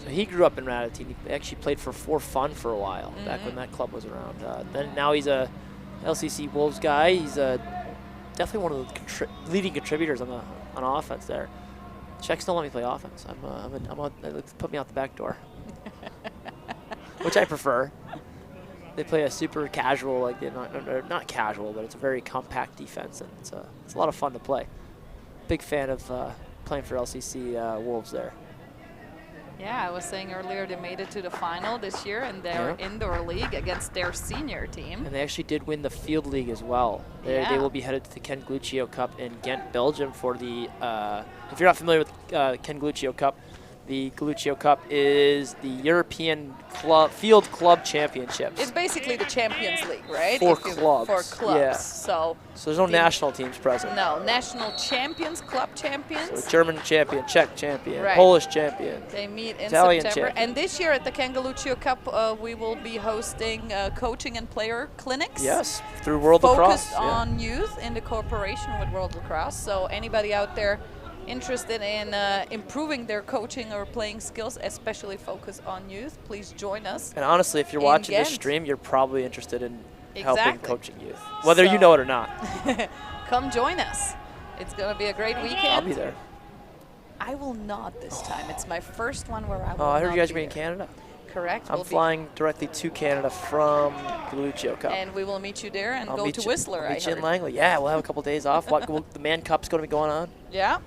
So he grew up in Radetin. He actually played for Fun for a while, back when that club was around. Now he's a LCC Wolves guy. He's definitely one of the leading contributors on offense there. Czechs don't let me play offense. Put me out the back door, which I prefer. They play a super casual, like not casual, but it's a very compact defense, and it's a lot of fun to play. Big fan of playing for LCC Wolves there. Yeah, I was saying earlier they made it to the final this year in their indoor league against their senior team. And they actually did win the field league as well. They will be headed to the Ken Gluccio Cup in Ghent, Belgium for the, if you're not familiar with Ken Gluccio Cup, the Gluccio Cup is the European Field Club Championships. It's basically the Champions League, right? For clubs. For clubs. Yeah. So there's no national teams present. No, national champions, club champions. So German champion, Czech champion, Right. Polish champion. They meet in Italian September. champion. And this year at the Ken Gluccio Cup, we will be hosting coaching and player clinics. Yes, through World Lacrosse. Focused on youth in the cooperation with World Lacrosse. So anybody out there interested in improving their coaching or playing skills, especially focus on youth, please join us. And honestly, if you're in watching this Ghent. stream, you're probably interested in helping Exactly. coaching youth, whether you know it or not. Come join us. It's going to be a great weekend. I'll be there. I will not this time. It's my first one where I will Oh, I heard not you guys be are in there. Canada. Correct. I'm we'll be- flying directly to Canada from Gluccio Cup. And we will meet you there and I'll go meet to you- Whistler, I'll I meet you in heard. Langley. Yeah, we'll have a couple days off. The Man Cup's going to be going on. Yeah,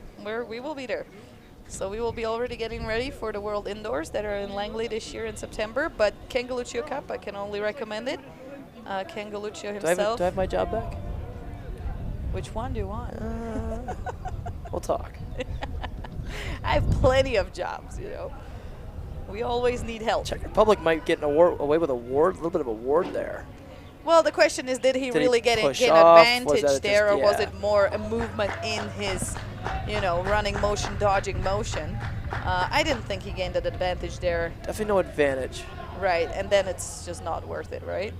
we will be there. So we will be already getting ready for the World Indoors that are in Langley this year in September. But Ken Gluccio Cup, I can only recommend it. Ken Gluccio himself. Do I have my job back? Which one do you want? We'll talk. I have plenty of jobs, you know. We always need help. Czech Republic might get away with a little bit of a ward there. Well, the question is, did he Did he really get an push off? Was advantage that there, just- or was yeah. it more a movement in his, you know, running motion, dodging motion? I didn't think he gained an advantage there. Definitely no advantage. Right, and then it's just not worth it, right?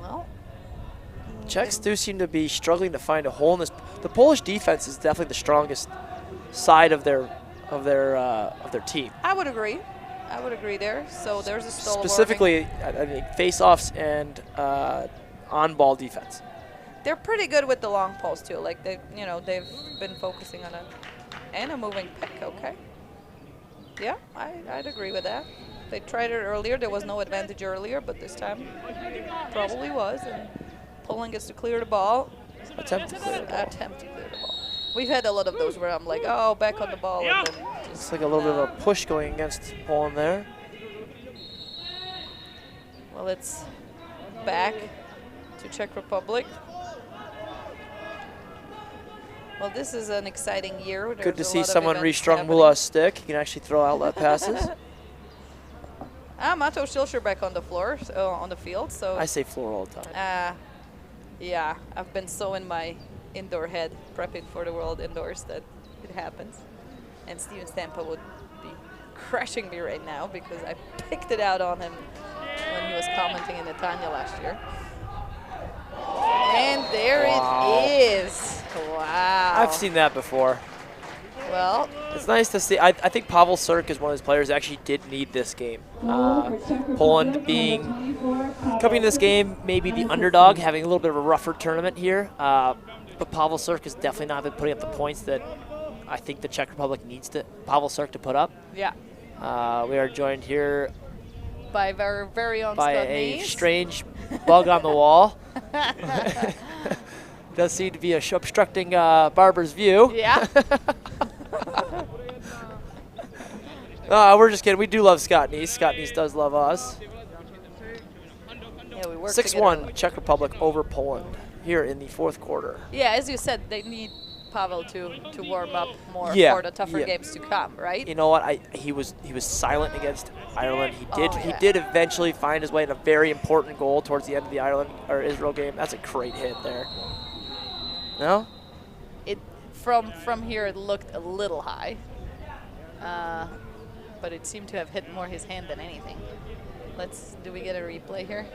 Well, Czechs do seem to be struggling to find a hole in this. The Polish defense is definitely the strongest side of their team. I would agree. I would agree there. So there's a stall. Specifically, I think face-offs and on-ball defense. They're pretty good with the long post too. Like they've been focusing on a moving pick. Okay. Yeah, I'd agree with that. They tried it earlier. There was no advantage earlier, but this time probably was. And Poland gets to clear the ball. Attempt to clear the ball. Attempt to clear the ball. We've had a lot of those where I'm like, oh, back on the ball, and then just It's like a little bit of a push going against Poland there. Well, it's back to Czech Republic. Well, this is an exciting year. Good to There's a see lot of someone events restrung happening. Mula's stick. He can actually throw outlet passes. Mato Schilcher back on the floor, on the field. So I say floor all the time. yeah, I've been so in my indoor head prepping for the World Indoors that it happens. And Steven Stampa would be crushing me right now because I picked it out on him when he was commenting in Netanya last year. And there it is. Wow. I've seen that before. Well, it's nice to see. I think Pavel Sirk is one of those players that actually did need this game. Poland coming into this game, maybe the underdog, having a little bit of a rougher tournament here. But Pavel Sirk has definitely not been putting up the points that I think the Czech Republic needs Pavel Sirk to put up. Yeah. We are joined here by our very own by Scott a Nees. strange bug on the wall. Does seem to be obstructing Barbara's view. Yeah. We're just kidding. We do love Scott Nees. Scott Nees does love us. Yeah, we work 6-1 Czech Republic over Poland here in the fourth quarter. Yeah, as you said, they need Pavel to warm up more Yeah, for the tougher games to come, right? You know what? He was silent against Ireland. He Yeah. did eventually find his way in a very important goal towards the end of the Ireland or Israel game. That's a great hit there. No? It from here it looked a little high, but it seemed to have hit more his hand than anything. Do we get a replay here?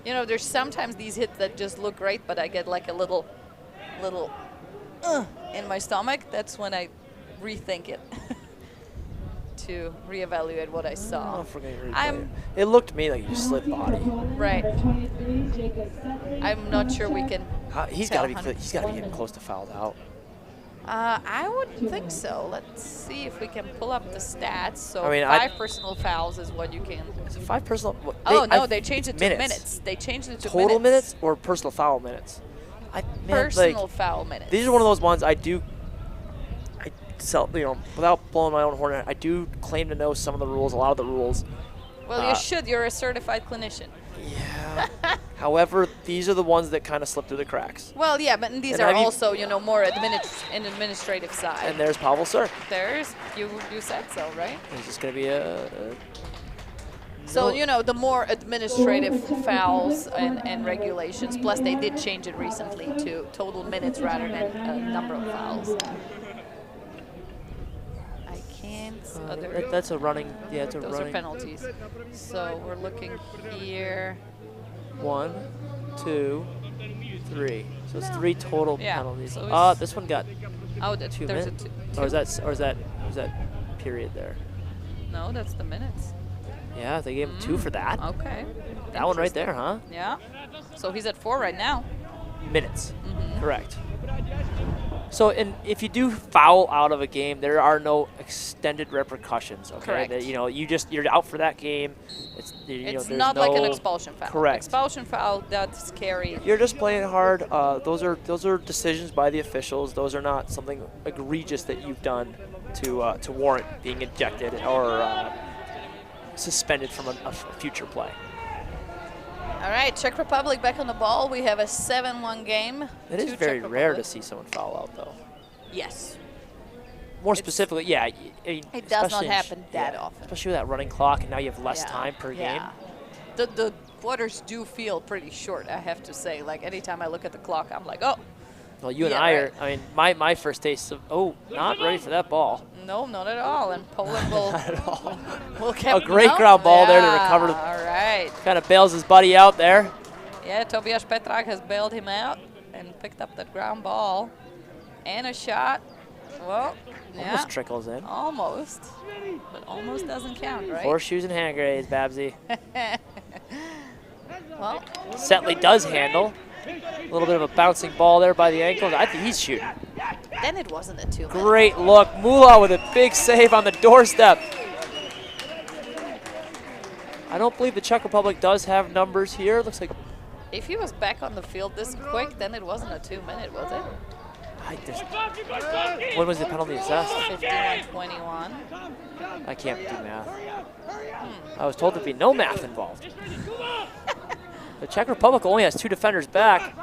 You know, there's sometimes these hits that just look great, but I get like a little in my stomach. That's when I rethink it to reevaluate what I saw. It looked to me like you just slid body. Right. I'm not sure we can. He's got to be getting close to fouled out. I would think so. Let's see if we can pull up the stats. So I mean, 5 personal fouls is what you can. Is it 5 personal? They changed it to minutes. They changed it to total minutes or personal foul minutes? Personal foul minutes. These are one of those ones without blowing my own horn, I do claim to know some of the rules, a lot of the rules. Well, you should. You're a certified clinician. Yeah. However, these are the ones that kind of slip through the cracks. Well, yeah, but these are also, more administrative side. And there's Pavel Sirk. You said so, right? It's just going to be a so, the more administrative fouls and regulations, plus they did change it recently to total minutes rather than number of fouls. I can't. That's a running. Yeah, it's a Those running. are penalties. So we're looking here. 1, 2, 3. So it's 3 total penalties. So this one got 2 minutes. Or is that period there? No, that's the minutes. Yeah, they gave him 2 for that. Okay. That one right there, huh? Yeah. So he's at 4 right now. Minutes. Correct. So, and if you do foul out of a game, there are no extended repercussions. Okay, Correct. that, you're out for that game. It's not like an expulsion foul. Correct. Expulsion foul, that's scary. You're just playing hard. Those are decisions by the officials. Those are not something egregious that you've done to warrant being ejected or suspended from a future play. All right, Czech Republic back on the ball. We have a 7-1 game. It is very rare to see someone foul out, though. Yes. More specifically, yeah. It does not happen that often. Especially with that running clock, and now you have less time per game. The quarters do feel pretty short, I have to say. Like, anytime I look at the clock, I'm like, oh. Well, you and I are, my first taste of, not ready for that ball. No, not at all. And Poland will. Not at all. will a great ground ball there to recover. All right. Kind of bails his buddy out there. Yeah, Tobias Petrak has bailed him out and picked up that ground ball. And a shot. Well, almost trickles in. Almost. But almost doesn't count, right? Horseshoes and hand grenades, Babsy. Well. Setley does handle. A little bit of a bouncing ball there by the ankles. I think he's shooting. Then it wasn't a 2-minute. Great look. Mula with a big save on the doorstep. I don't believe the Czech Republic does have numbers here. Looks like. If he was back on the field this quick, then it wasn't a 2-minute, was it? When was the penalty assessed? 51-21. I can't do math. I was told there'd be no math involved. The Czech Republic only has 2 defenders back.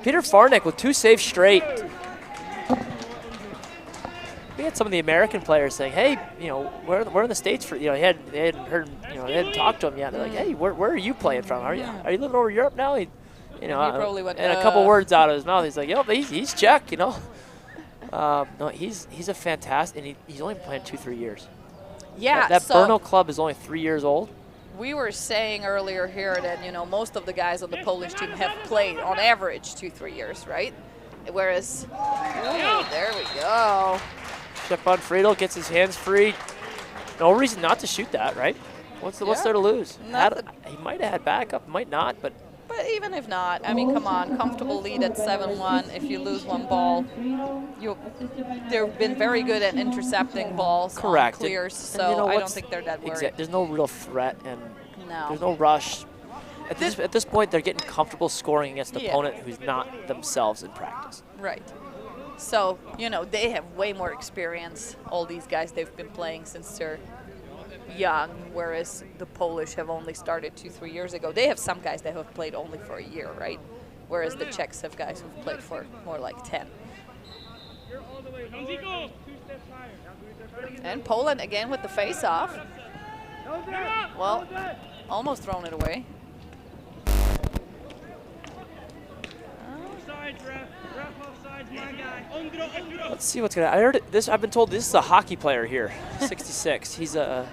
Peter Farnick with 2 saves straight. we had some of the American players saying, "Hey, you know, we're in the States for, you know, they hadn't heard, you know, they hadn't talked to him yet. They're like, hey, where are you playing from? Are you living over Europe now?" You know, He probably went, and a couple words out of his mouth, he's like, "Yep, he's Czech," you know. No, he's a fantastic, and he's only playing 2-3 years. Yeah, that so Brno club is only 3 years old. we were saying earlier here that, you know, most of the guys on the Polish team have played on average 2-3 years, right? Whereas, ooh, there we go. Stefan Friedel gets his hands free. No reason not to shoot that, right? What's there to lose? He might have had backup, might not, but even if not, I mean, come on, comfortable lead at 7-1. If you lose one ball, they've been very good at intercepting balls on clears, so you know, I don't think they're that worried. There's no real threat, and there's no rush. At this point, they're getting comfortable scoring against an opponent who's not themselves in practice. Right. So, you know, they have way more experience, all these guys. They've been playing since they're young, whereas the Polish have only started 2-3 years ago. They have some guys that have played only for a year, right? Whereas the Czechs have guys who've played for more like 10. And Poland again with the face-off. Well, almost thrown it away. Let's see what's gonna. I heard this. I've been told this is a hockey player here, 66. He's a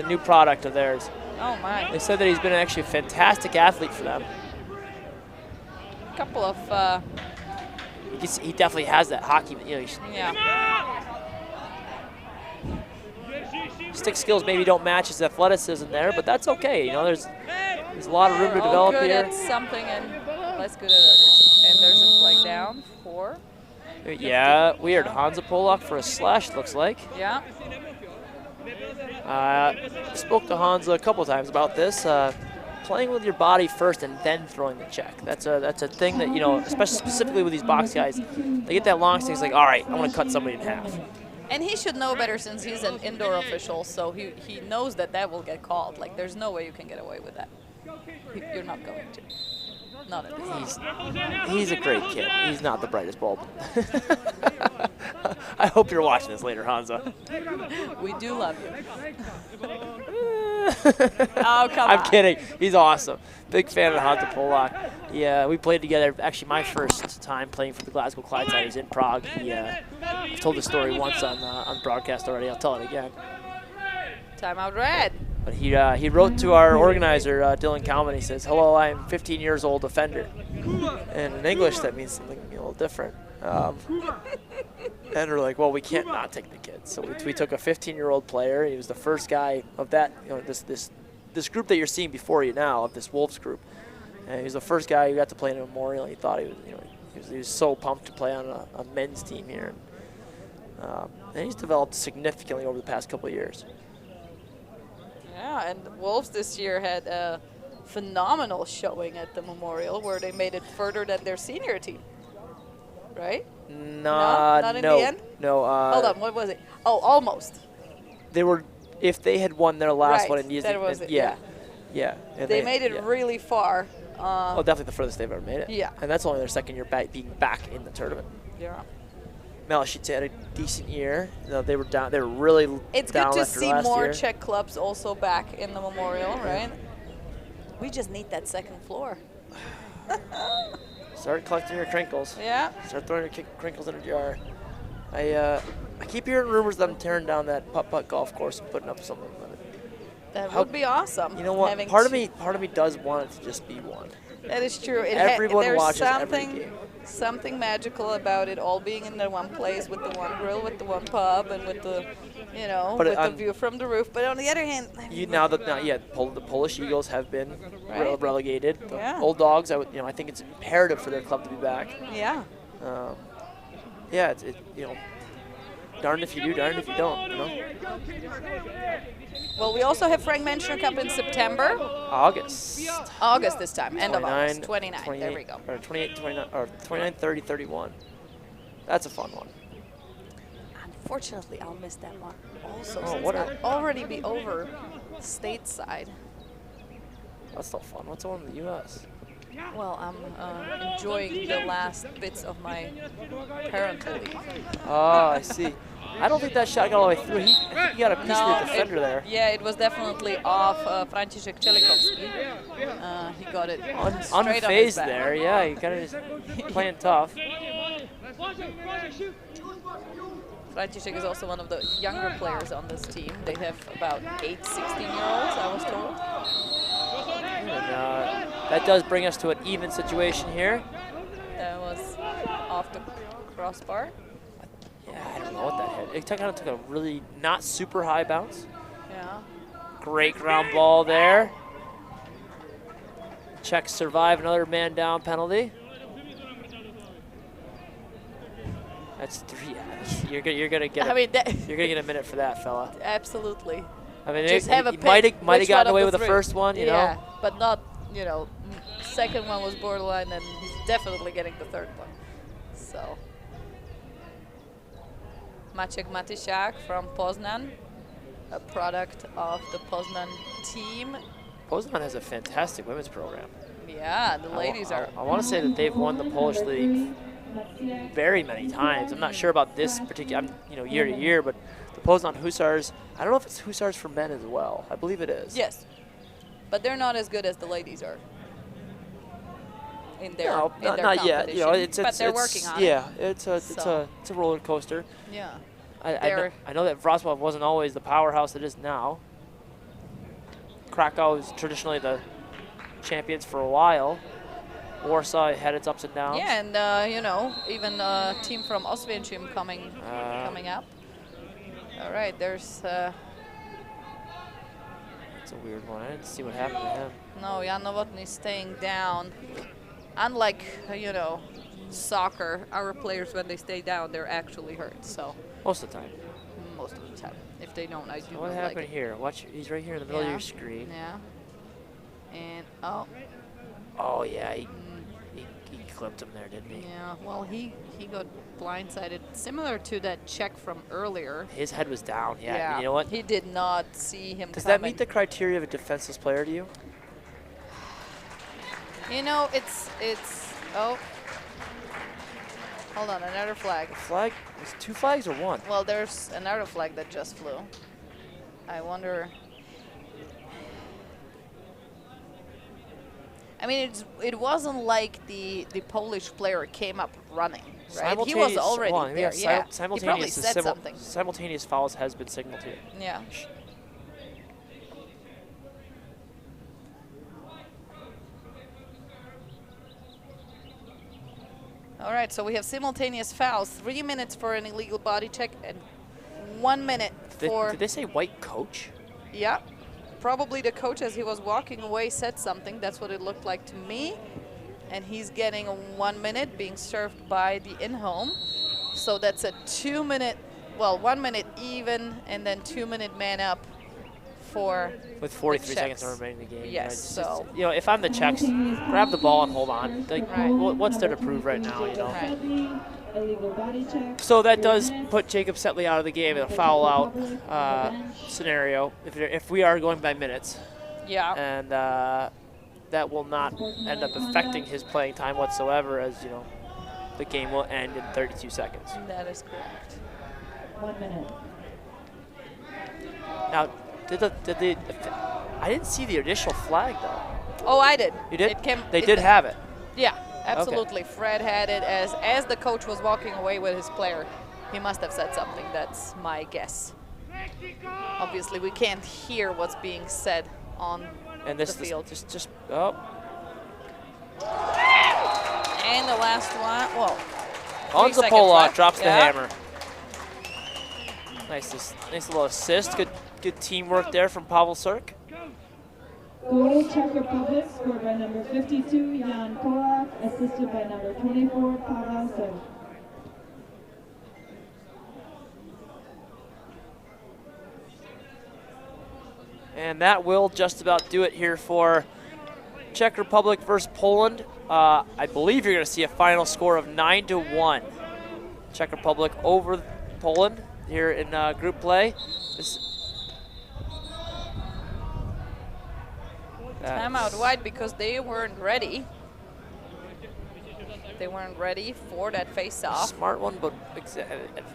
new product of theirs. Oh my! They said that he's been actually a fantastic athlete for them. A couple of. He definitely has that hockey. You know, yeah. Stick skills maybe don't match his athleticism there, but that's okay. You know, there's a lot of room to develop good here. At something and less good at others. And there's a flag down for. Yeah, weird. Hansa Polak for a slash, looks like. Yeah. Spoke to Hansa a couple times about this. Playing with your body first and then throwing the check. That's a thing that, you know, especially specifically with these box guys, they get that long stick. It's like, all right, I want to cut somebody in half. And he should know better since he's an indoor official, so he knows that will get called. Like, there's no way you can get away with that. You're not going to. Not at this. He's a great kid. He's not the brightest bulb. I hope you're watching this later, Hansa. We do love you. Oh, come on. I'm kidding. He's awesome. Big fan of Hansa Polak. Yeah, we played together. Actually, my first time playing for the Glasgow Clydesiders in Prague. I've told the story once on broadcast already. I'll tell it again. Timeout red. But he wrote to our organizer, Dylan Kalman. He says, "Hello, I'm 15 years old offender." And in English, that means something a little different. And we're like, well, we can't not take the kids. So we took a 15-year-old player. He was the first guy of that, you know, this group that you're seeing before you now, of this Wolves group. And he was the first guy who got to play in a Memorial. He thought he was so pumped to play on a men's team here. And he's developed significantly over the past couple of years. Yeah, and the Wolves this year had a phenomenal showing at the Memorial where they made it further than their senior team. Right? Not in the end? No. Hold on, what was it? Oh, almost. They were, if they had won their last one in years, yeah. And they made it really far. Definitely the furthest they've ever made it. Yeah. And that's only their second year being back in the tournament. Yeah. Malashita had a decent year. They were down. They were really It's down good to after see last more year. Czech clubs also back in the Memorial, right? We just need that second floor. Start collecting your crinkles. Yeah. Start throwing your crinkles in a jar. I keep hearing rumors that I'm tearing down that putt-putt golf course and putting up something with it. That would be awesome. You know what? Part of me does want it to just be one. That is true. Everyone watches there's every game. Something magical about it all being in the one place with the one grill, with the one pub, and with the, with the view from the roof. But on the other hand, the Polish Eagles have been relegated. The Old Dogs, I think it's imperative for their club to be back. Yeah. It's darned if you do, darned if you don't. Well, we also have Frank Menschner Cup in September. August this time, end of August, 29. There we go. Or 28, 29, or 29, 30, 31. That's a fun one. Unfortunately, I'll miss that one also. Oh, I'll already be over stateside. That's not fun. What's the one in the U.S.? Well, I'm enjoying the last bits of my parental leave. Oh, I see. I don't think that shot got all the way through. I think he got a piece of the defender there. Yeah, it was definitely off Franciszek Czelikowski. He got it straight on his Unfazed back. there, yeah, he kind of just playing tough. Franciszek is also one of the younger players on this team. They have about 8 16-year-olds, I was told. And that does bring us to an even situation here. That was off the crossbar. Yeah, I don't know what that hit. It kind of took a really not super high bounce. Yeah. Great ground ball there. Czechs survive another man down penalty. That's 3. You're gonna get. You're gonna get a minute for that, fella. Absolutely. I mean, Just have a pick. might have gotten away with the three. first one, you yeah, know. but not, second one was borderline, and he's definitely getting the third one. So, Maciek Matysiak from Poznan, a product of the Poznan team. Poznan has a fantastic women's program. Yeah, the ladies are. I want to say that they've won the Polish league very many times. I'm not sure about this particular, year to year, but the Poznan Hussars, I don't know if it's Hussars for men as well. I believe it is. Yes, but they're not as good as the ladies are. In their, No, in their not yet. but they're working on it. Yeah, it's a roller coaster. Yeah. I know that Wrocław wasn't always the powerhouse it is now. Krakow is traditionally the champions for a while. Warsaw had its ups and downs. Yeah, and even a team from Oswiecim coming up. All right, there's. That's a weird one. I didn't see what happened to him. No, Jan Novotny staying down. Unlike soccer, our players when they stay down, they're actually hurt. So Most of the time. most of the time, if they don't, I do. So what not happened like it. here? Watch, he's right here in the middle of your screen. Yeah. And Oh yeah, he clipped him there, didn't he? yeah. Well, he got blindsided, similar to that Czech from earlier. His head was down. Yeah. And you know what? He did not see him. Does that meet the criteria of a defenseless player to you? It's oh. Hold on, another flag. Flag? Is it 2 flags or 1? Well, there's another flag that just flew. I wonder. I mean, it wasn't like the Polish player came up running, right? He was already there. Yeah, he probably said something. Simultaneous fouls has been signaled here. Yeah. All right, so we have simultaneous fouls. 3 minutes for an illegal body check and 1 minute for. Did they say white coach? Yeah. Probably the coach, as he was walking away, said something. That's what it looked like to me. And he's getting a 1 minute being served by the in-home. So that's a 2 minute, 1 minute even, and then 2 minute man up for with 43 seconds remaining in the game. Yes, so. If I'm the Czechs, grab the ball and hold on. Like, Right. What's there to prove right now, Right. Illegal body check. So that does put Jacob Setley out of the game in a foul out scenario if we are going by minutes. Yeah. And that will not end up affecting his playing time whatsoever, as the game will end in 32 seconds. That is correct. 1 minute. Now, I didn't see the initial flag though. Oh, I did. You did? They it did have it. Yeah, absolutely. Okay. Fred had it as the coach was walking away with his player. He must have said something. That's my guess. Obviously, we can't hear what's being said on the field. Oh. And the last one. Well, Onza Polak drops the hammer. Nice little assist. Good teamwork there from Pavel Sirk. Goal Czech Republic, scored by number 52, Jan Polak, assisted by number 24, Pavel Sirk. And that will just about do it here for Czech Republic versus Poland. I believe you're going to see a final score of 9-1. Czech Republic over Poland here in group play. Time out wide because they weren't ready. they weren't ready for that face-off. Smart one, but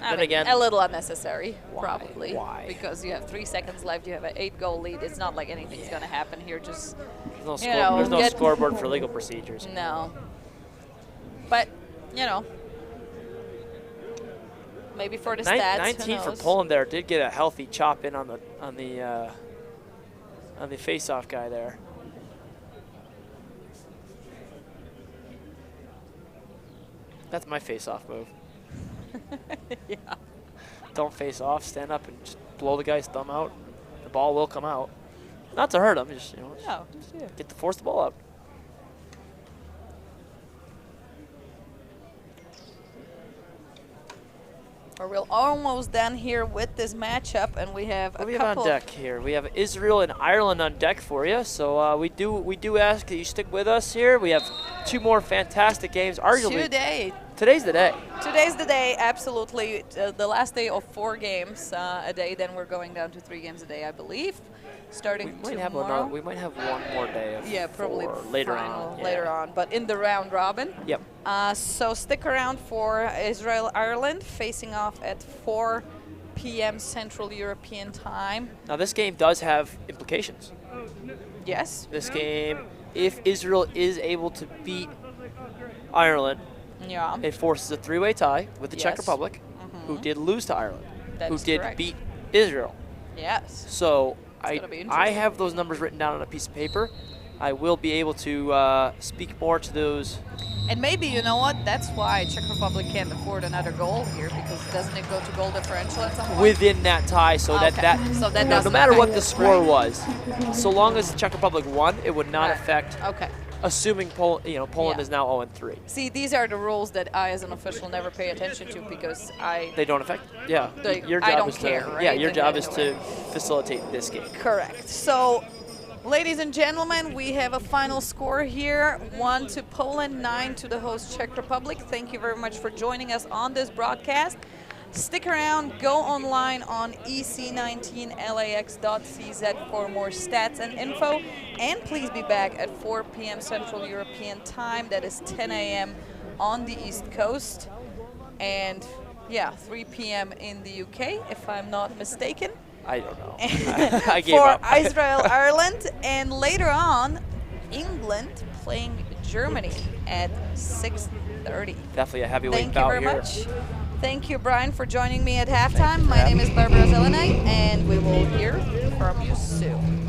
then again, a little unnecessary, why? probably. Why? Because you have 3 seconds left, you have an 8-goal lead. It's not like anything's going to happen here. Just there's no scoreboard for legal procedures. No. But, maybe for the stats. 19 for Poland there did get a healthy chop in on the face-off guy there. That's my face-off move. Yeah. Don't face off, stand up and just blow the guy's thumb out. The ball will come out. Not to hurt him, just get to force the ball out. We're almost done here with this matchup, and we have What do we have on deck here? We have Israel and Ireland on deck for you. So we do ask that you stick with us here. We have 2 more fantastic games. Arguably, today's the day. Today's the day, absolutely. The last day of 4 games a day. Then we're going down to 3 games a day, I believe. Starting tomorrow. We might have one more day of probably later on. Yeah. Later on, but in the round robin. Yep. So stick around for Israel Ireland facing off at 4 p.m. Central European time. Now this game does have implications. Yes. This game, if Israel is able to beat Ireland, it forces a 3-way tie with the Czech Republic, who did lose to Ireland, who did beat Israel. Yes. So I have those numbers written down on a piece of paper. I will be able to speak more to those. And maybe, you know what, that's why Czech Republic can't afford another goal here, because doesn't it go to goal differential at some point? Within that tie, so no matter what the score was, so long as the Czech Republic won, it would not affect. Okay. Assuming Poland is now 0-3. See, these are the rules that I, as an official, never pay attention to because They don't affect. Yeah. Your job I don't care, right? Yeah, your job is to facilitate this game. Correct. So, ladies and gentlemen, we have a final score here: 1 to Poland, 9 to the host Czech Republic. Thank you very much for joining us on this broadcast. Stick around, go online on ec19lax.cz for more stats and info, and please be back at 4 p.m. Central European time. That is 10 a.m. on the East Coast, and 3 p.m. in the UK, if I'm not mistaken. I don't know. I gave for up. Israel, Ireland, and later on, England playing Germany at 6:30. Definitely a heavyweight bout here. Thank you very much. Thank you, Brian, for joining me at halftime. My name is Barbara Zelenay, and we will hear from you soon.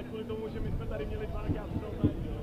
Kvůli tomu, že my jsme tady měli 2 zápasy.